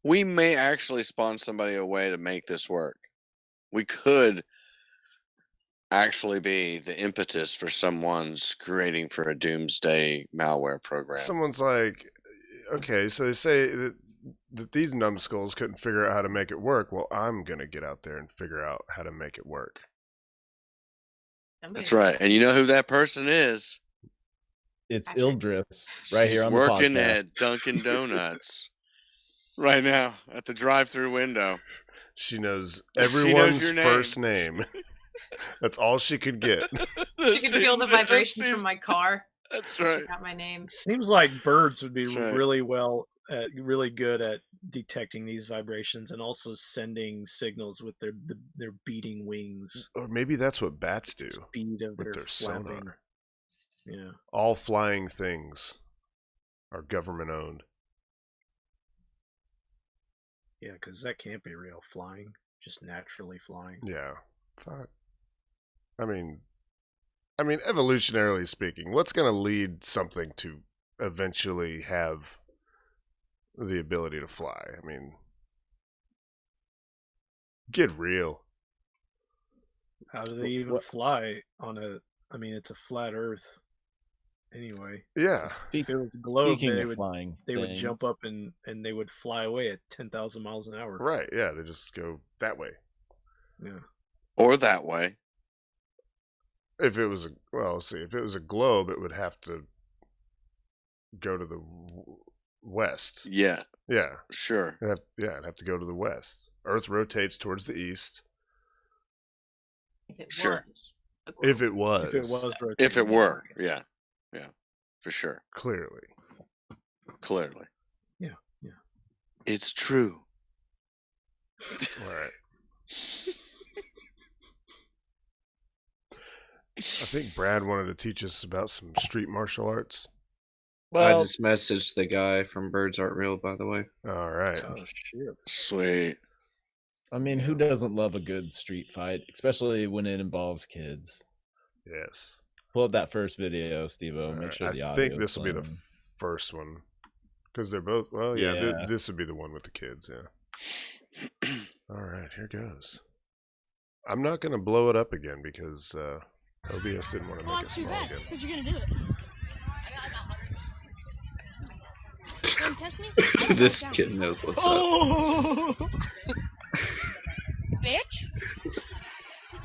We may actually spawn somebody a way to make this work. We could actually be the impetus for someone's creating for a doomsday malware program. Someone's like, okay, so they say that these numbskulls couldn't figure out how to make it work. Well, I'm going to get out there and figure out how to make it work. That's right. And you know who that person is? It's Ildris right here She's on the working podcast. at Dunkin' Donuts right now at the drive-through window. She knows She knows everyone's your name. first name. That's all she could get. You can feel the vibrations from my car. That's She right. got my name. Seems like birds would be That's right. really good at detecting these vibrations and also sending signals with their beating wings. Or maybe that's what bats do Speed of with their their flapping. sonar. Yeah. All flying things are government owned. Yeah, because that can't be real flying. Just naturally flying. Yeah. Fuck. I mean, evolutionarily speaking, what's going to lead something to eventually have the ability to fly. I mean, get real. How do they even fly on a? I mean, it's a flat Earth. Anyway, Yeah. if it was a globe, Speaking they of would flying, they would jump up and they would fly away at 10,000 miles an hour. Right. Yeah. They just go that way. Yeah. Or that way. If it was if it was a globe, it would have to go to the west. Yeah. Yeah. Sure. It'd have to go to the west. Earth rotates towards the east. If it Sure. was. If it was. If it was rotating. If it were. Yeah. Yeah. For sure. Clearly. Yeah. It's true. All right. I think Brad wanted to teach us about some street martial arts. I just messaged the guy from Birds Aren't Real, by the way. All right. Oh shit. Sweet. I mean, who doesn't love a good street fight, especially when it involves kids? Yes. Pull up that first video, Steve-O. Make sure the I audio. think this will be the first one. Because they're both, this would be the one with the kids, yeah. All right, here goes. I'm not going to blow it up again because OBS didn't want to make it small again. Because you're going to do it. Don't test me? This kid knows what's up. Bitch.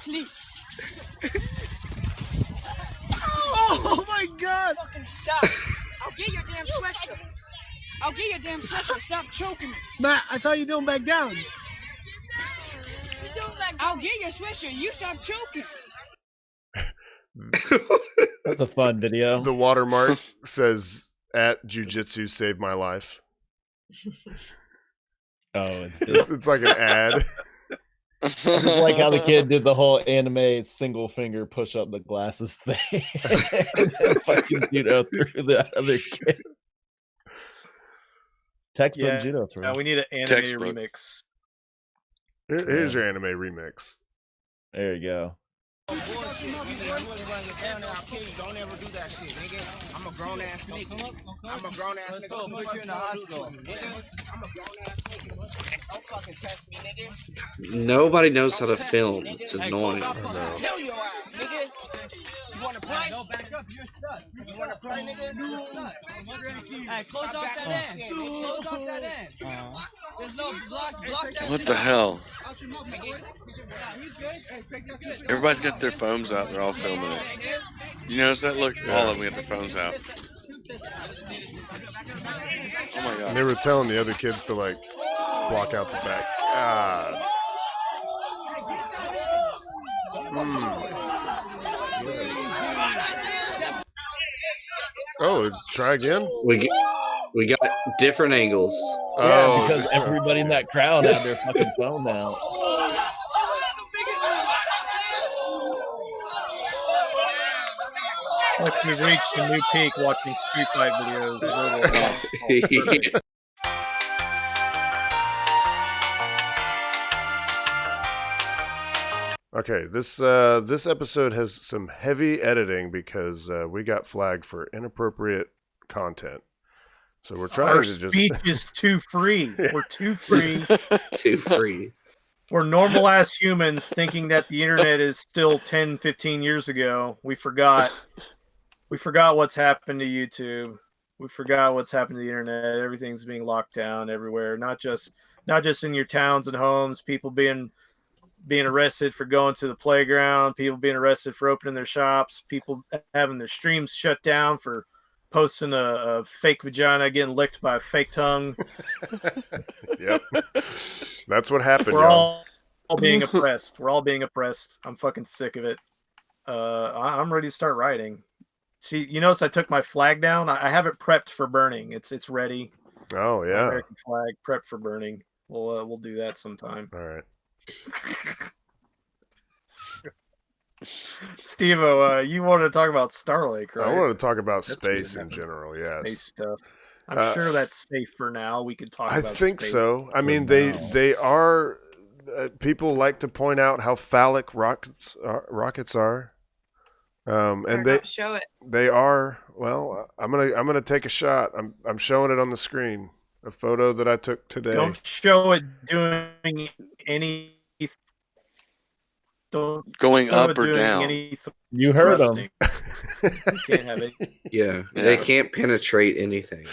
Please. Oh my God! Fucking stop. I'll get your damn sweatshirt. Stop choking me. Matt, I thought you doing back down. I'll get your sweatshirt. You stop choking. That's a fun video. The watermark says, "At Jiu-Jitsu saved my life." Oh, It's like an ad. I just like how the kid did the whole anime single finger push up the glasses thing and then fucking judo through the other kid. Textbook judo through. Yeah, we need an anime Textbook. remix. Here's your anime remix. There you go. Don't ever do that shit, nigga. I'm a grown ass nigga. I'm a grown ass nigga. Put you in the hospital. I'm a grown ass nigga. Don't fucking test me, nigga. Nobody knows how to film. It's annoying. Kill your ass, nigga. You wanna play? No, back up. You're stuck. You wanna play, nigga? You're stuck. Hey, close off that end. Close off that end. There's no block that. What the hell? Everybody's got their phones out. They're all filming it. You notice that? Look, all of them got their phones out. Oh my And god. they were telling the other kids to like block out the back. God. Oh, try again? We got different angles. Yeah, because everybody in that crowd had their fucking phone out. Like we reached a new peak watching street fight videos. Okay, this episode has some heavy editing because we got flagged for inappropriate content. So we're trying Our to just speech is too free. We're too free. Too free. We're normal ass humans thinking that the internet is still 10, 15 years ago. We forgot. We forgot what's happened to YouTube. We forgot what's happened to the internet. Everything's being locked down everywhere. Not just in your towns and homes. People being arrested for going to the playground. People being arrested for opening their shops. People having their streams shut down for posting a fake vagina getting licked by a fake tongue. Yep. That's what happened, We're y'all. all being oppressed. We're all being oppressed. I'm fucking sick of it. I'm ready to start writing. See, you notice I took my flag down. I have it prepped for burning. It's ready. Oh yeah. American flag prepped for burning. We'll do that sometime. All right. Steve-O, you wanted to talk about Starlink, right? I want to talk about That's space what in happened. general, yes. Space stuff. I'm sure that's safe for now. We could talk I about think space. so. I for mean, now. they are. People like to point out how phallic rockets are. And Better not show it. they are, well, I'm gonna take a shot. I'm showing it on the screen. A photo that I took today. Don't show it doing any. Don't Going show up it or doing down. any You heard him. thrusting. You can't have it. Yeah, Yeah. they can't penetrate anything.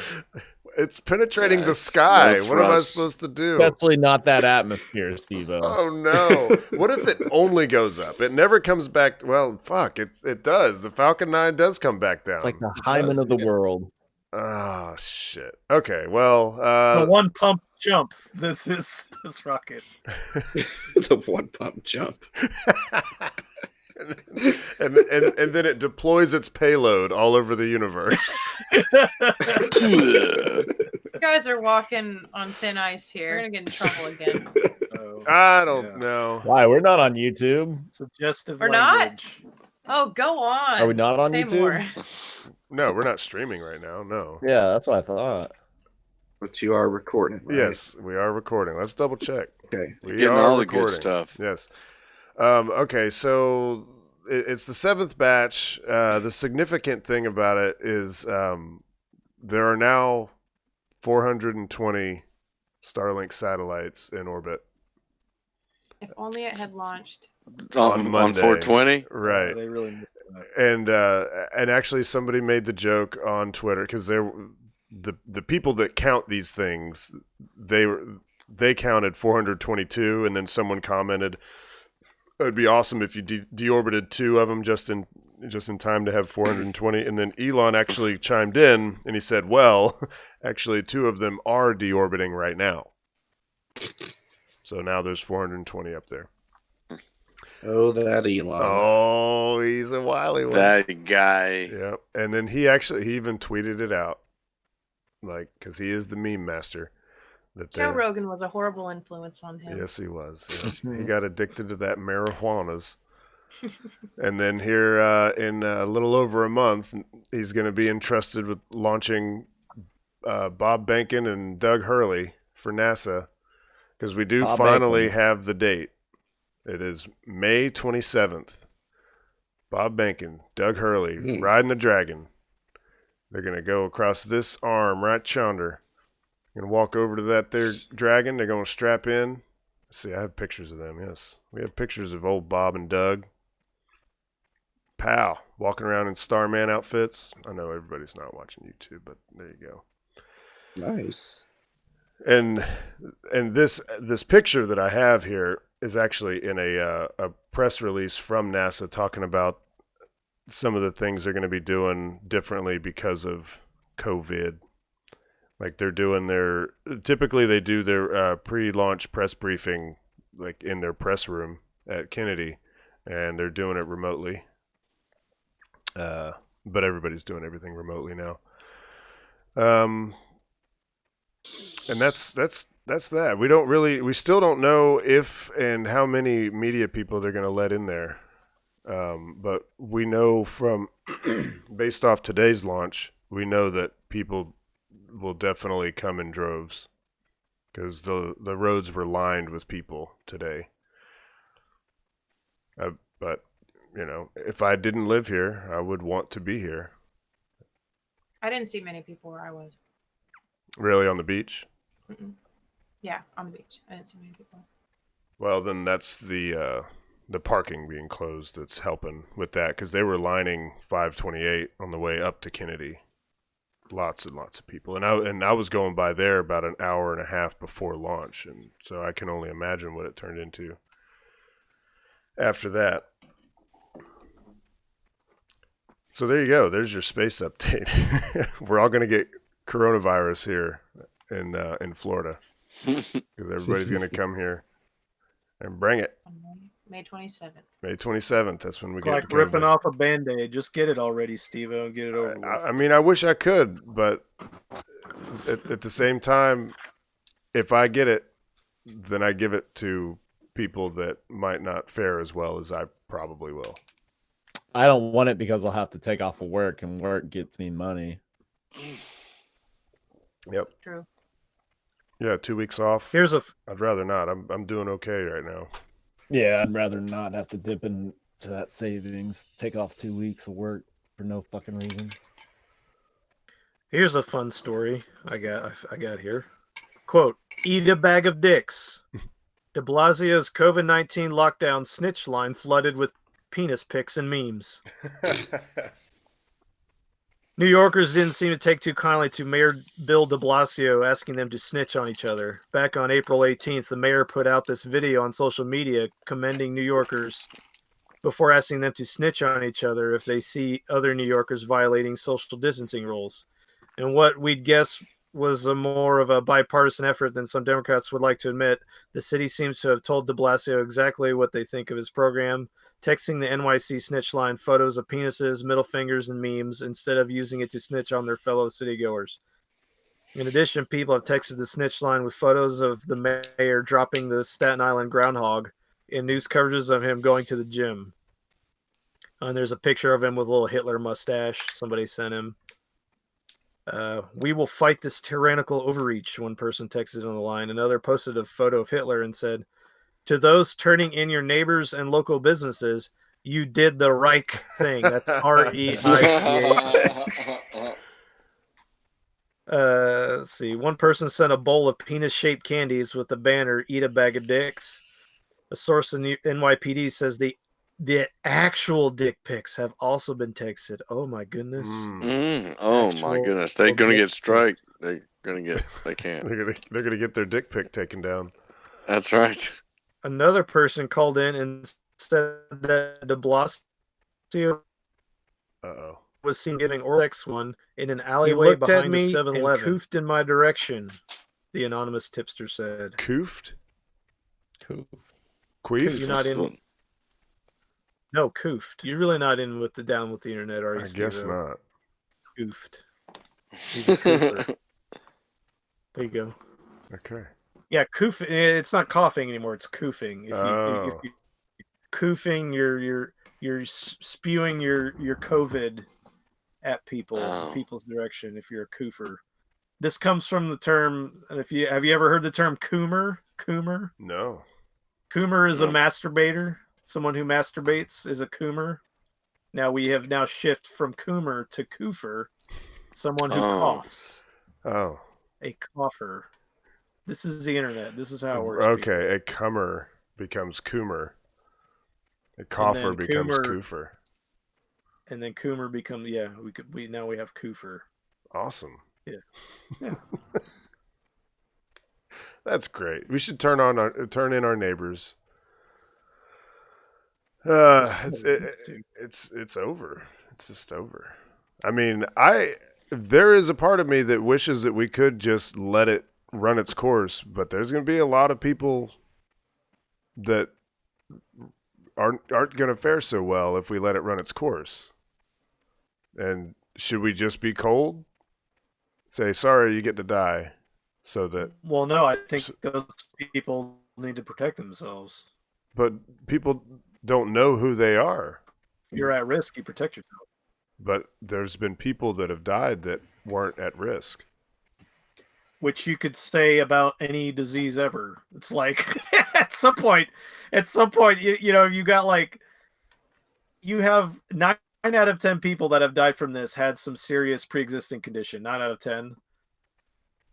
It's penetrating Yeah, the it's sky. no What am I thrust. supposed to do? Especially not that atmosphere, Steve-O. Oh no! What if it only goes up? It never comes back. Well, fuck! It does. The Falcon 9 does come back down. It's like the hymen of the world. Oh shit. Okay. Well. The one pump jump. This rocket. The one pump jump. and then it deploys its payload all over the universe. You guys are walking on thin ice here. We're gonna get in trouble again. I don't know. Why? We're not on YouTube. Suggestive We're not? language. Oh, go on. Are we not on Say YouTube? more. No, we're not streaming right now. No. Yeah, that's what I thought. But you are recording, right? Yes, we are recording. Let's double check. Okay. We Getting are all the recording. good stuff. Yes. Okay, so it's the 7th batch. The significant thing about it is there are now 420 Starlink satellites in orbit. If only it had launched. On Monday. 420? Right. They really missed it. And actually somebody made the joke on Twitter because the people that count these things, they counted 422, and then someone commented, "It'd be awesome if you deorbited 2 of them just in time to have 420." And then Elon actually chimed in and he said, "Well, actually 2 of them are deorbiting right now." So now there's 420 up there. Oh, that Elon. Oh, he's a wily one. That guy. Yep. And then he even tweeted it out, like, because he is the meme master. Joe Rogan was a horrible influence on him. Yes, he was. Yeah. He got addicted to that marijuanas. And then here in a little over a month, he's going to be entrusted with launching Bob Behnken and Doug Hurley for NASA, because we do Bob finally Behnken. have the date. It is May 27th. Bob Behnken, Doug Hurley, riding the dragon. They're going to go across this arm right yonder. Going to walk over to that there dragon. They're going to strap in. Let's see, I have pictures of them, yes. We have pictures of old Bob and Doug. Pow, walking around in Starman outfits. I know everybody's not watching YouTube, but there you go. Nice. And this picture that I have here is actually in a press release from NASA talking about some of the things they're going to be doing differently because of COVID. Like typically they do their pre-launch press briefing like in their press room at Kennedy, and they're doing it remotely. But everybody's doing everything remotely now. And that's that. We still don't know if and how many media people they're going to let in there. But we know from based off today's launch, we know that people will definitely come in droves because the roads were lined with people today. But you know, if I didn't live here, I would want to be here. I didn't see many people where I was. Really, on the beach? Mm-mm. Yeah, on the beach. I didn't see many people. Well, then that's the parking being closed that's helping with that, because they were lining 528 on the way up to Kennedy. Lots and lots of people, and I was going by there about an hour and a half before launch, and so I can only imagine what it turned into after that. So there you go. There's your space update. We're all going to get coronavirus here in Florida because everybody's going to come here and bring it. May 27th. May 27th. That's when we get like ripping off a Band-Aid. Just get it already, Steve-O, and get it over with. I mean, I wish I could, but at the same time, if I get it, then I give it to people that might not fare as well as I probably will. I don't want it because I'll have to take off of work, and work gets me money. Yep. True. Yeah, 2 weeks off. Here's a. I'd rather not. I'm doing okay right now. Yeah, I'd rather not have to dip in to that savings. Take off 2 weeks of work for no fucking reason. Here's a fun story I got here. Quote, eat a bag of dicks. De Blasio's COVID-19 lockdown snitch line flooded with penis pics and memes. New Yorkers didn't seem to take too kindly to Mayor Bill de Blasio asking them to snitch on each other. Back on April 18th, the mayor put out this video on social media commending New Yorkers before asking them to snitch on each other if they see other New Yorkers violating social distancing rules. And what we'd guess was more of a bipartisan effort than some Democrats would like to admit. The city seems to have told de Blasio exactly what they think of his program, texting the NYC snitch line photos of penises, middle fingers, and memes instead of using it to snitch on their fellow citygoers. In addition, people have texted the snitch line with photos of the mayor dropping the Staten Island groundhog and news coverages of him going to the gym. And there's a picture of him with a little Hitler mustache somebody sent him. We will fight this tyrannical overreach, one person texted on the line. Another posted a photo of Hitler and said, to those turning in your neighbors and local businesses, you did the Reich thing. That's R-E-I-C-H. Let's see. One person sent a bowl of penis-shaped candies with the banner, eat a bag of dicks. A source in NYPD says the actual dick pics have also been texted. Oh my goodness. Oh my goodness. They're going to get striked. They're going to get, they can't. They're gonna get their dick pic taken down. That's right. Another person called in and said that de Blasio was seen giving oral sex one in an alleyway behind a 7-Eleven. He coofed in my direction, the anonymous tipster said. Coofed? Coofed. Queefed? You're not in. No, coofed. You're really not in with the down with the internet, are you? I guess not. Coofed. He's a coofer. There you go. Okay. Yeah, coof. It's not coughing anymore. It's coofing. If you coofing, you're spewing your COVID at people, people's direction. If you're a coofer, this comes from the term. Have you ever heard the term coomer? Coomer? No. Coomer is a masturbator. Someone who masturbates is a coomer. Now we have shifted from coomer to coofer. Someone who coughs. Oh. A cougher. This is the internet. This is how it works. Okay, people. a cummer becomes coomer. A cougher becomes coofer. And then coomer becomes we now we have coofer. Awesome. Yeah. That's great. We should turn in our neighbors. It's over. It's just over. I mean, there is a part of me that wishes that we could just let it run its course, but there's going to be a lot of people that aren't going to fare so well if we let it run its course. And should we just be cold? Say, sorry, you get to die. So that. Well, no, I think those people need to protect themselves. But people don't know who they are. If you're at risk, you protect yourself. But there's been people that have died that weren't at risk. Which you could say about any disease ever. It's like at some point, you got you have 9 out of 10 people that have died from this had some serious pre-existing condition. 9 out of 10.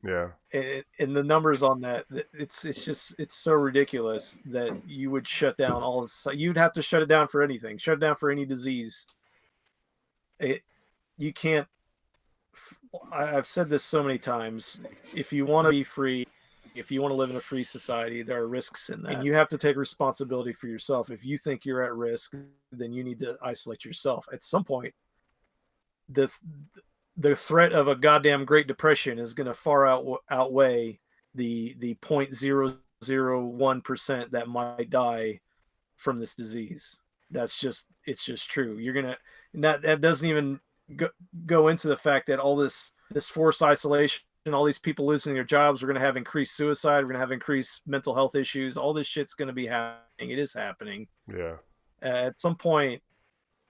Yeah. And the numbers on that, it's so ridiculous that you would shut down all this. You'd have to shut it down for anything. Shut it down for any disease. You can't. I've said this so many times. If you want to be free, if you want to live in a free society, there are risks in that. And you have to take responsibility for yourself. If you think you're at risk, then you need to isolate yourself. At some point, the threat of a goddamn Great Depression is going to far outweigh the 0.001% that might die from this disease. It's just true. You're going to, that doesn't even go into the fact that all this forced isolation and all these people losing their jobs, we're going to have increased suicide. We're going to have increased mental health issues. All this shit's going to be happening. It is happening. Yeah. At some point,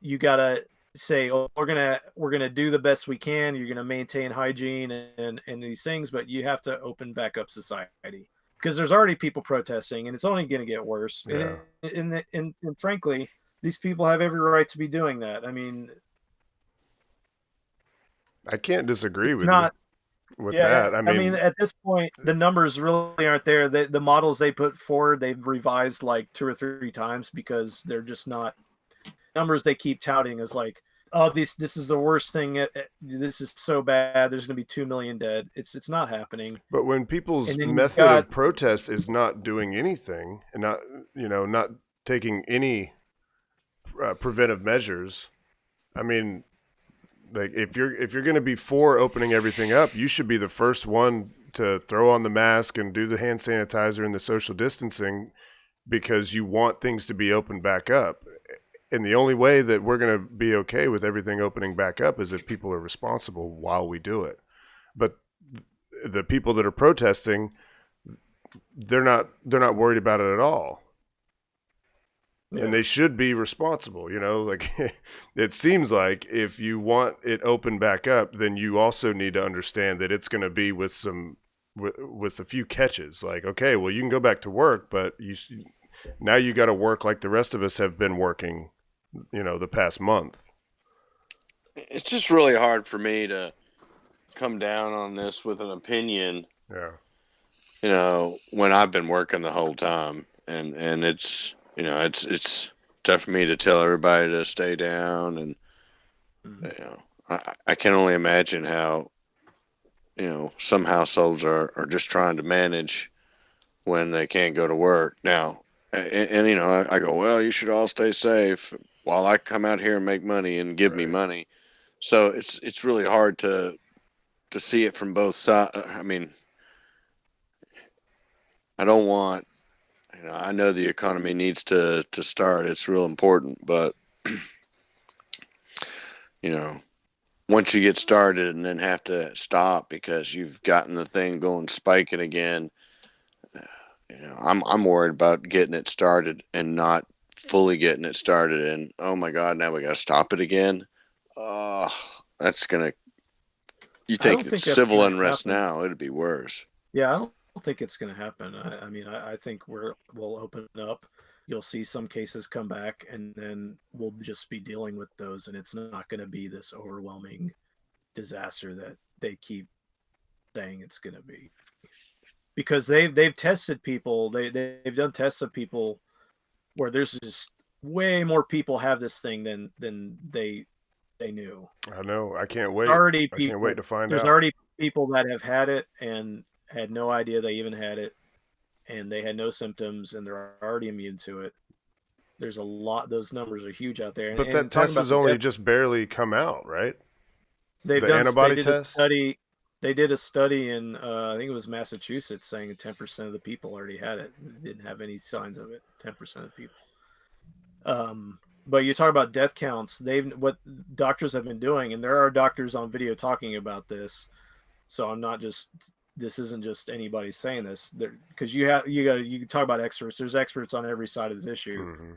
you got to say, oh, we're gonna do the best we can. You're gonna maintain hygiene and these things, but you have to open back up society because there's already people protesting, and it's only gonna get worse. Yeah. And frankly, these people have every right to be doing that. I mean, I can't disagree it's with not. you with Yeah, that. I mean, at this point, the numbers really aren't there. The models they put forward, they've revised like 2 or 3 times because they're just not numbers they keep touting as like, oh, this is the worst thing. This is so bad. There's going to be 2 million dead. It's not happening. But when people's And then you've method got- of protest is not doing anything and not taking any preventive measures, I mean, like if you're going to be for opening everything up, you should be the first one to throw on the mask and do the hand sanitizer and the social distancing because you want things to be opened back up. And the only way that we're going to be okay with everything opening back up is if people are responsible while we do it. But the people that are protesting, they're not worried about it at all. Yeah. And they should be responsible, like it seems like if you want it open back up, then you also need to understand that it's going to be with a few catches. Like, okay, well, you can go back to work, but now you got to work like the rest of us have been working, the past month. It's just really hard for me to come down on this with an opinion. Yeah. When I've been working the whole time, and it's it's tough for me to tell everybody to stay down, and I can only imagine how some households are just trying to manage when they can't go to work now. And I go, well, you should all stay safe while I come out here and make money and give me money. So it's really hard to see it from both sides. I mean, I don't want, I know the economy needs to start. It's real important, but once you get started and then have to stop because you've gotten the thing going spiking again, I'm worried about getting it started and not fully getting it started. And oh my God, now we got to stop it again. That's gonna. You think it's civil unrest now? It'd be worse. Yeah, I don't think it's going to happen. I mean, I think we'll open up. You'll see some cases come back, and then we'll just be dealing with those, and it's not going to be this overwhelming disaster that they keep saying it's going to be. Because they've tested people, they've done tests of people where there's just way more people have this thing than they knew. I know. I can't wait. I can't wait to find out. There's already people that have had it and had no idea they even had it, and they had no symptoms, and they're already immune to it. There's a lot. Those numbers are huge out there. But that test has only just barely come out, right? They've the done antibody they did test. They did a study in I think it was Massachusetts saying 10% of the people already had it. Didn't have any signs of it. 10% of the people. But you talk about death counts. What doctors have been doing, and there are doctors on video talking about this. So I'm not just. This isn't just anybody saying this, because you can talk about experts. There's experts on every side of this issue,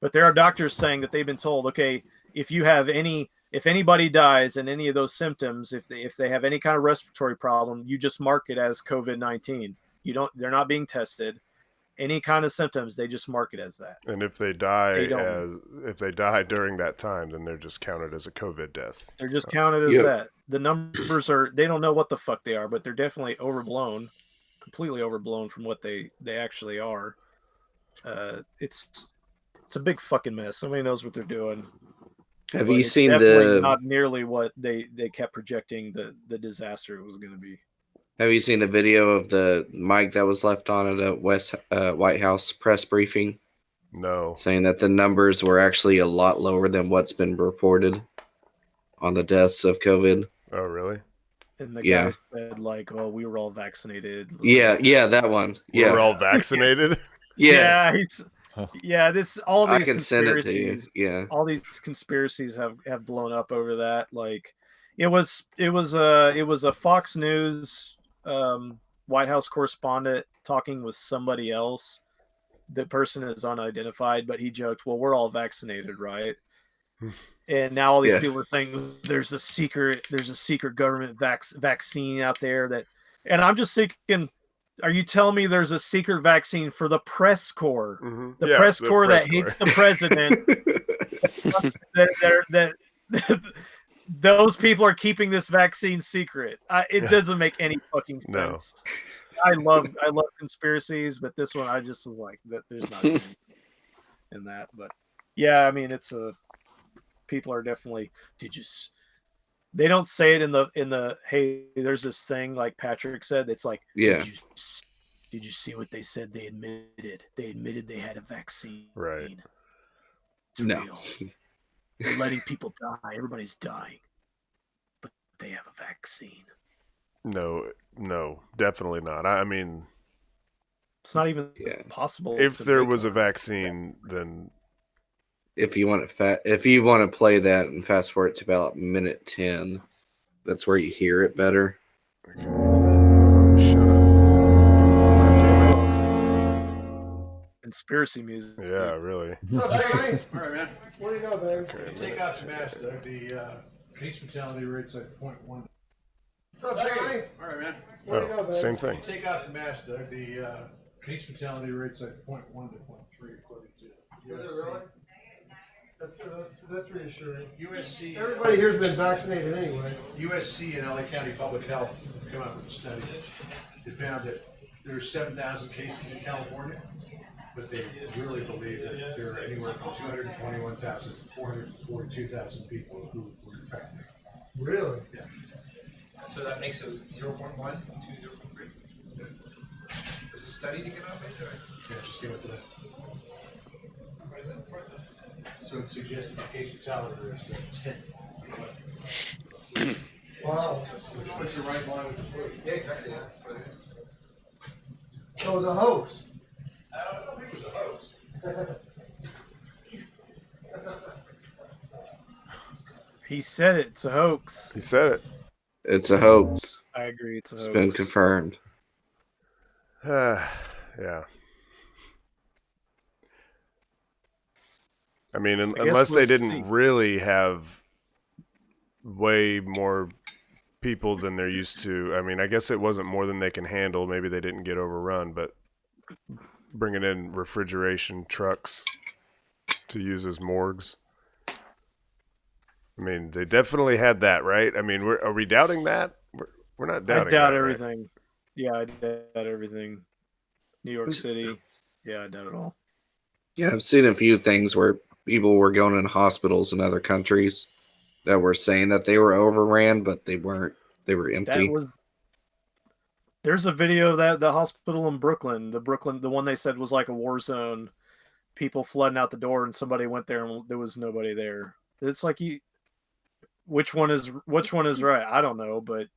but there are doctors saying that they've been told, okay, if anybody dies and any of those symptoms, if they have any kind of respiratory problem, you just mark it as COVID-19. They're not being tested. Any kind of symptoms, they just mark it as that. And if they die during that time, then they're just counted as a COVID death. They're just counted as that. The numbers they don't know what the fuck they are, but they're definitely overblown, completely overblown from what they actually are. It's a big fucking mess. Somebody knows what they're doing. Have you seen not nearly what they kept projecting the disaster was going to be. Have you seen the video of the mic that was left on at a White House press briefing? No. Saying that the numbers were actually a lot lower than what's been reported on the deaths of COVID. Oh, really? And the guy said, like, "Oh, we were all vaccinated." Yeah, that one. Yeah, we're all vaccinated. Yeah, all these I can send it to you. Yeah, all these conspiracies have blown up over that. Like, it was a Fox News White House correspondent talking with somebody else. The person is unidentified, but he joked, "Well, we're all vaccinated, right?" And now all these people are saying there's a secret government vaccine out there that, and I'm just thinking, are you telling me there's a secret vaccine for the press corps? The press corps that hates the president that those people are keeping this vaccine secret. It doesn't make any fucking sense. No. I love conspiracies, but this one I just was like that. There's not any in that, but yeah, I mean it's people are definitely. They don't say it in the hey. There's this thing like Patrick said. It's like Yeah. Did you see what they said? They admitted they had a vaccine. Right. It's No. real. They're letting people die. Everybody's dying, but they have a vaccine. No, definitely not. I mean, it's not even possible. If there was a vaccine, then if you want to play that and fast forward to about minute 10, that's where you hear it better. Shut up. Conspiracy music. Yeah, really. What's up, Johnny? All right, man. What do you know, baby? Take out the mask, Doug. The case fatality rate's at 0.1. What's up, Johnny? All right, man. What do you know, baby? Same thing. Take out the mask, Doug. The case fatality rate's at 0.1 to 0.3 according to USC. Is it really? That's reassuring. USC. Everybody here's been vaccinated anyway. USC and LA County Public Health come up with a study. They found that there's 7,000 cases in California, but they really believe that there are anywhere from 221,000 to 442,000 people who were infected. Really? Yeah. So that makes it 0.1 to 0.3. Does a study to give out maybe? Yeah, just give it to them. So it suggests the case fatality rate is 10. Wow. Which puts you right in line with the flu. Yeah, exactly. Yeah. That's what it is. So it was a hoax. I don't think it was a hoax. He said it. It's a hoax. He said it. It's a hoax. I agree. It's a It's hoax. been confirmed. Yeah. I mean, unless they didn't really have way more people than they're used to. I mean, I guess it wasn't more than they can handle. Maybe they didn't get overrun, but bringing in refrigeration trucks to use as morgues. I mean, they definitely had that, right? I mean, are we doubting that? We're not doubting I doubt that, everything. Right? Yeah, I doubt everything. New York City. Yeah, I doubt it all. Yeah, I've seen a few things where people were going in hospitals in other countries that were saying that they were overran, but they weren't. They were empty. There's a video that the hospital in Brooklyn, the one they said was like a war zone, people flooding out the door, and somebody went there and there was nobody there. It's like which one is right? I don't know, but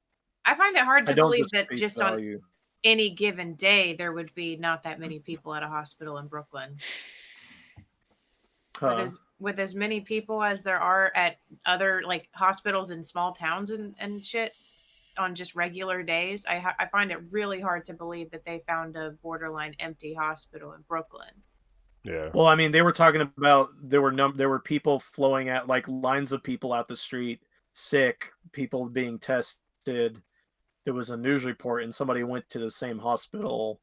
I find it hard to believe that just on value. any given day there would be not that many people at a hospital in Brooklyn. With as many people as there are at other like hospitals in small towns and shit on just regular days, I find it really hard to believe that they found a borderline empty hospital in Brooklyn. Yeah. Well, I mean, they were talking about there were people flowing at like lines of people out the street, sick, people being tested. There was a news report, and somebody went to the same hospital,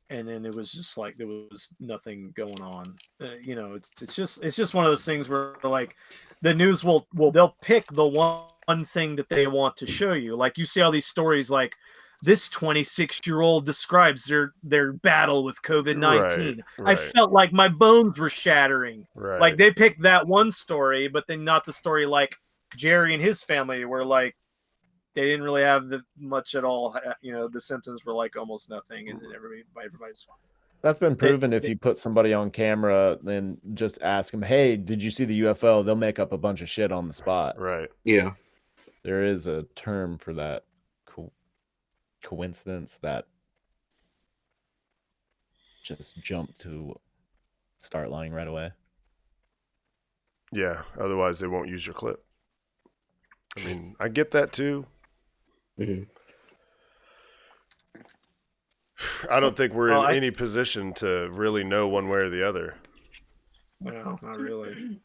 and then it was just like there was nothing going on. It's just one of those things where like the news they'll pick the one thing that they want to show you. Like you see all these stories like this 26-year-old describes their battle with COVID-19. Right. I felt like my bones were shattering. Right. Like they picked that one story, but then not the story like Jerry and his family were like they didn't really have much at all. The symptoms were like almost nothing, and then everybody's fine. That's been proven. If you put somebody on camera, then just ask them, "Hey, did you see the UFO?" They'll make up a bunch of shit on the spot. Right. Yeah. There is a term for that coincidence that just jump to start lying right away. Yeah. Otherwise, they won't use your clip. I mean, I get that too. Mm-hmm. I don't think we're in any position to really know one way or the other. No, not really.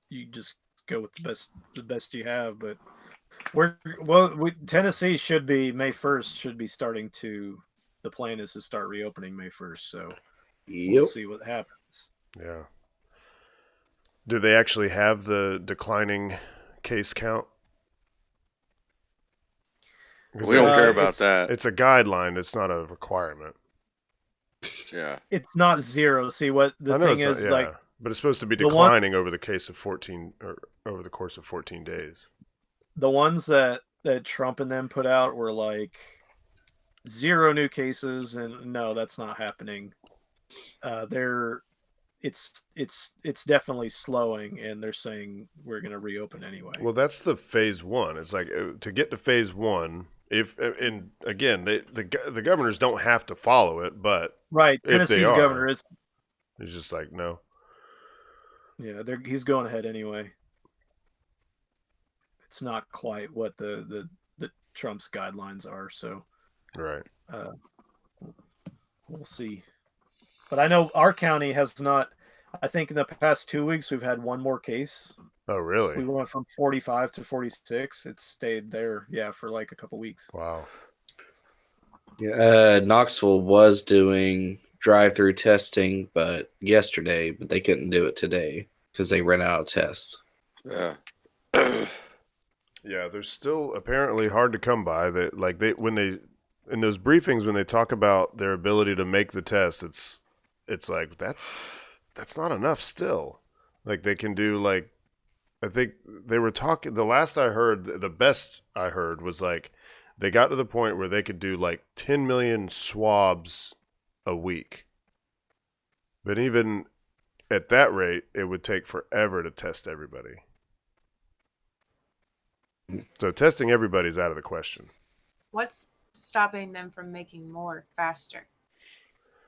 You just go with the best you have, but Tennessee should be May 1st should be starting to. The plan is to start reopening May 1st, so we'll see what happens. Yeah. Do they actually have the declining case count? We don't care about that. It's a guideline. It's not a requirement. Yeah. It's not zero. See what the I know thing it's is not, like. but it's supposed to be the one- declining over the case of 14 or over the course of 14 days. The ones that Trump and them put out were like 0 new cases, and no, that's not happening. It's definitely slowing, and they're saying we're going to reopen anyway. Well, that's the phase 1. It's like to get to phase 1. And again, the governors don't have to follow it, but right, if Tennessee's they are, governor is. He's just like no. Yeah, he's going ahead anyway. It's not quite what the Trump's guidelines are, so right. We'll see. But I know our county has not. I think in the past 2 weeks we've had one more case. Oh, really? We went from 45 to 46. It stayed there, for like a couple weeks. Wow. Yeah, Knoxville was doing drive-through testing, but they couldn't do it today because they ran out of tests. Yeah. Yeah, they're still apparently hard to come by. That when they in those briefings when they talk about their ability to make the test, it's like that's not enough still. Like they can do like I think they were talking the last I heard, the best I heard was like they got to the point where they could do like 10 million swabs a week. But even at that rate, it would take forever to test everybody. So testing everybody's out of the question. What's stopping them from making more faster?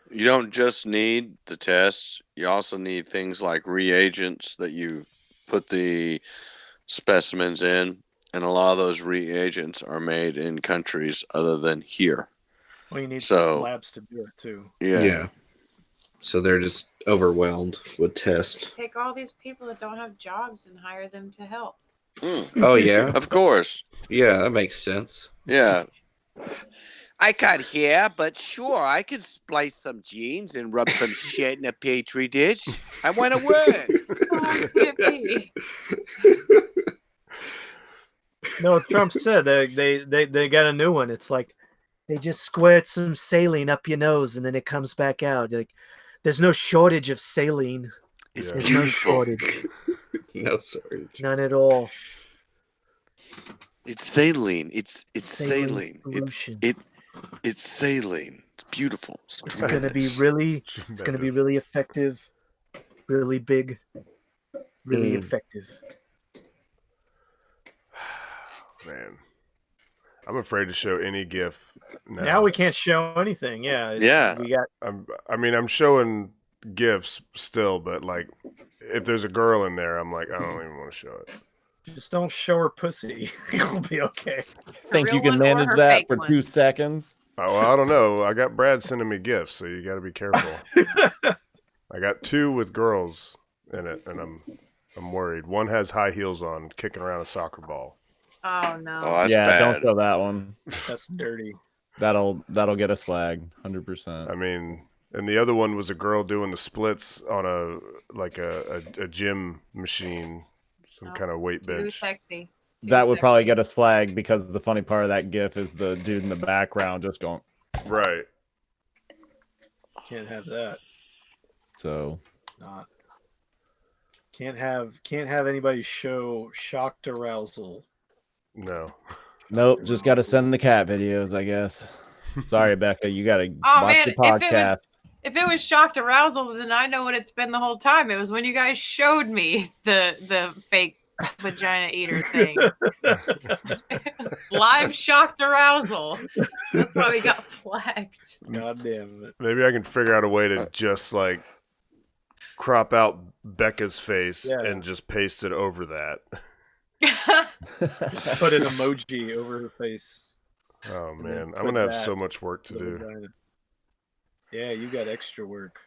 You don't just need the tests. You also need things like reagents that you put the specimens in. And a lot of those reagents are made in countries other than here. Well, you need labs to do it too. Yeah. So they're just overwhelmed with tests. Take all these people that don't have jobs and hire them to help. Oh, yeah? Of course. Yeah, that makes sense. Yeah. I can't hear, but sure, I can splice some jeans and rub some shit in a petri dish. I want to work. No, Trump said they got a new one. It's like they just squirt some saline up your nose and then it comes back out. Like there's no shortage of saline. There's no shortage. No shortage. None at all. It's saline. It's saline. Solution. It's saline. It's beautiful. It's gonna be really effective, really big, really effective. Man, I'm afraid to show any GIF now. Now we can't show anything. Yeah. We got. I'm showing GIFs still, but like, if there's a girl in there, I'm like, I don't even want to show it. Just don't show her pussy. You'll be okay. Think you can manage that for 2 seconds? Oh, well, I don't know. I got Brad sending me GIFs, so you got to be careful. I got 2 with girls in it, and I'm worried. One has high heels on, kicking around a soccer ball. Oh no! Oh, that's bad. Don't show that one. That's dirty. That'll get us flagged, 100%. I mean, and the other one was a girl doing the splits on a gym machine, some kind of weight bench. Too sexy. That would probably get us flagged because the funny part of that GIF is the dude in the background just going. Right. Can't have that. So. Not. Can't have anybody show shocked arousal. No. Nope. Just got to send the cat videos, I guess. Sorry, Becca. You got to Oh watch man, the podcast. if it was shocked arousal, then I know what it's been the whole time. It was when you guys showed me the fake vagina eater thing. It was live shocked arousal. That's why we got flagged. God damn it. Maybe I can figure out a way to just like crop out Becca's face and just paste it over that. Put an emoji over her face. Oh man, I'm gonna have so much work to do. Vagina. Yeah, you got extra work.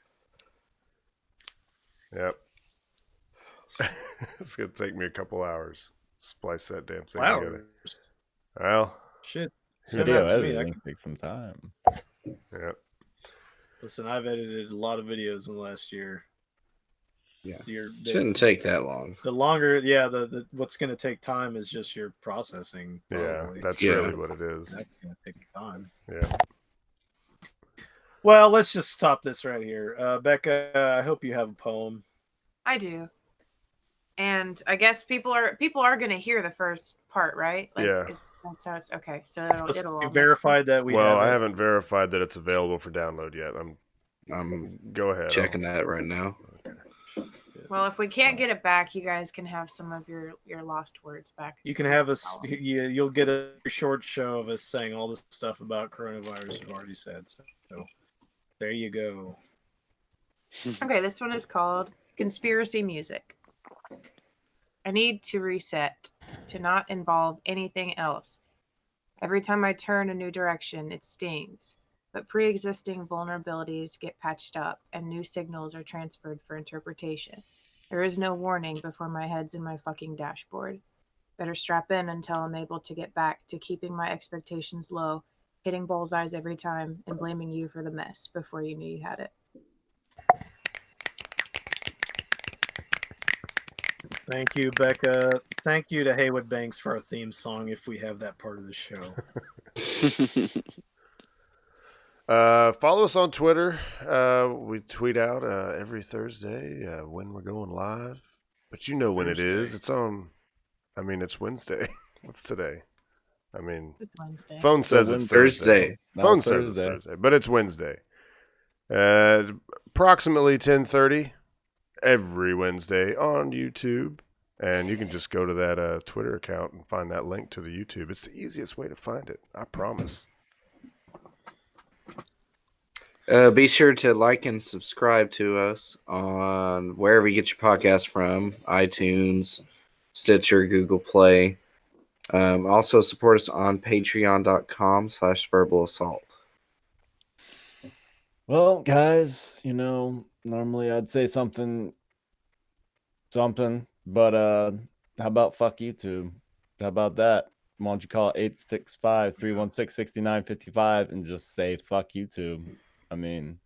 Yep. It's gonna take me a couple hours. Splice that damn thing Wow. together. Well, shit. Send Video that to me. editing takes some time. Yep. Listen, I've edited a lot of videos in the last year. Yeah. Your Shouldn't take that long. The longer, yeah, the what's going to take time is just your processing. Yeah, Probably. that's really what it is. That's going to take time. Yeah. Well, let's just stop this right here. Becca, I hope you have a poem. I do. And I guess people are going to hear the first part, right? Like, Yeah. That's how it's okay. So it'll You all verified that we. Well, have I it. haven't verified that it's available for download yet. I'm go ahead. checking that right now. Okay. Well, if we can't get it back, you guys can have some of your lost words back. You can have us. You'll get a short show of us saying all this stuff about coronavirus we've already said. So there you go. Okay, this one is called Conspiracy Music. I need to reset to not involve anything else. Every time I turn a new direction, it stings. But pre-existing vulnerabilities get patched up and new signals are transferred for interpretation. There is no warning before my head's in my fucking dashboard. Better strap in until I'm able to get back to keeping my expectations low, hitting bullseyes every time, and blaming you for the mess before you knew you had it. Thank you, Becca. Thank you to Haywood Banks for our theme song, if we have that part of the show. Follow us on Twitter. We tweet out every Thursday when we're going live. But you know when it is. It's on. I mean, it's Wednesday. What's today? I mean, it's Wednesday. Phone says it's Thursday. Phone says it's Thursday, but it's Wednesday. Approximately 10:30 every Wednesday on YouTube. And you can just go to that Twitter account and find that link to the YouTube. It's the easiest way to find it. I promise. Be sure to like and subscribe to us on wherever you get your podcast from, iTunes, Stitcher, Google Play. Also support us on patreon.com/verbalassault. Well, guys, normally I'd say something, but how about fuck YouTube? How about that? Why don't you call 865-316-6955 and just say fuck YouTube? I mean,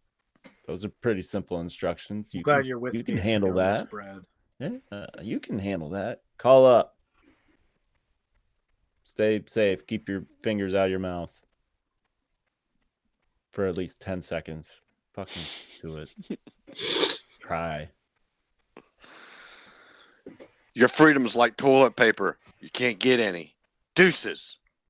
those are pretty simple instructions. I'm glad you're with me. You can handle that. Brad. Yeah, you can handle that. Call up. Stay safe. Keep your fingers out of your mouth for at least 10 seconds. Fucking do it. Try. Your freedom's like toilet paper. You can't get any. Deuces.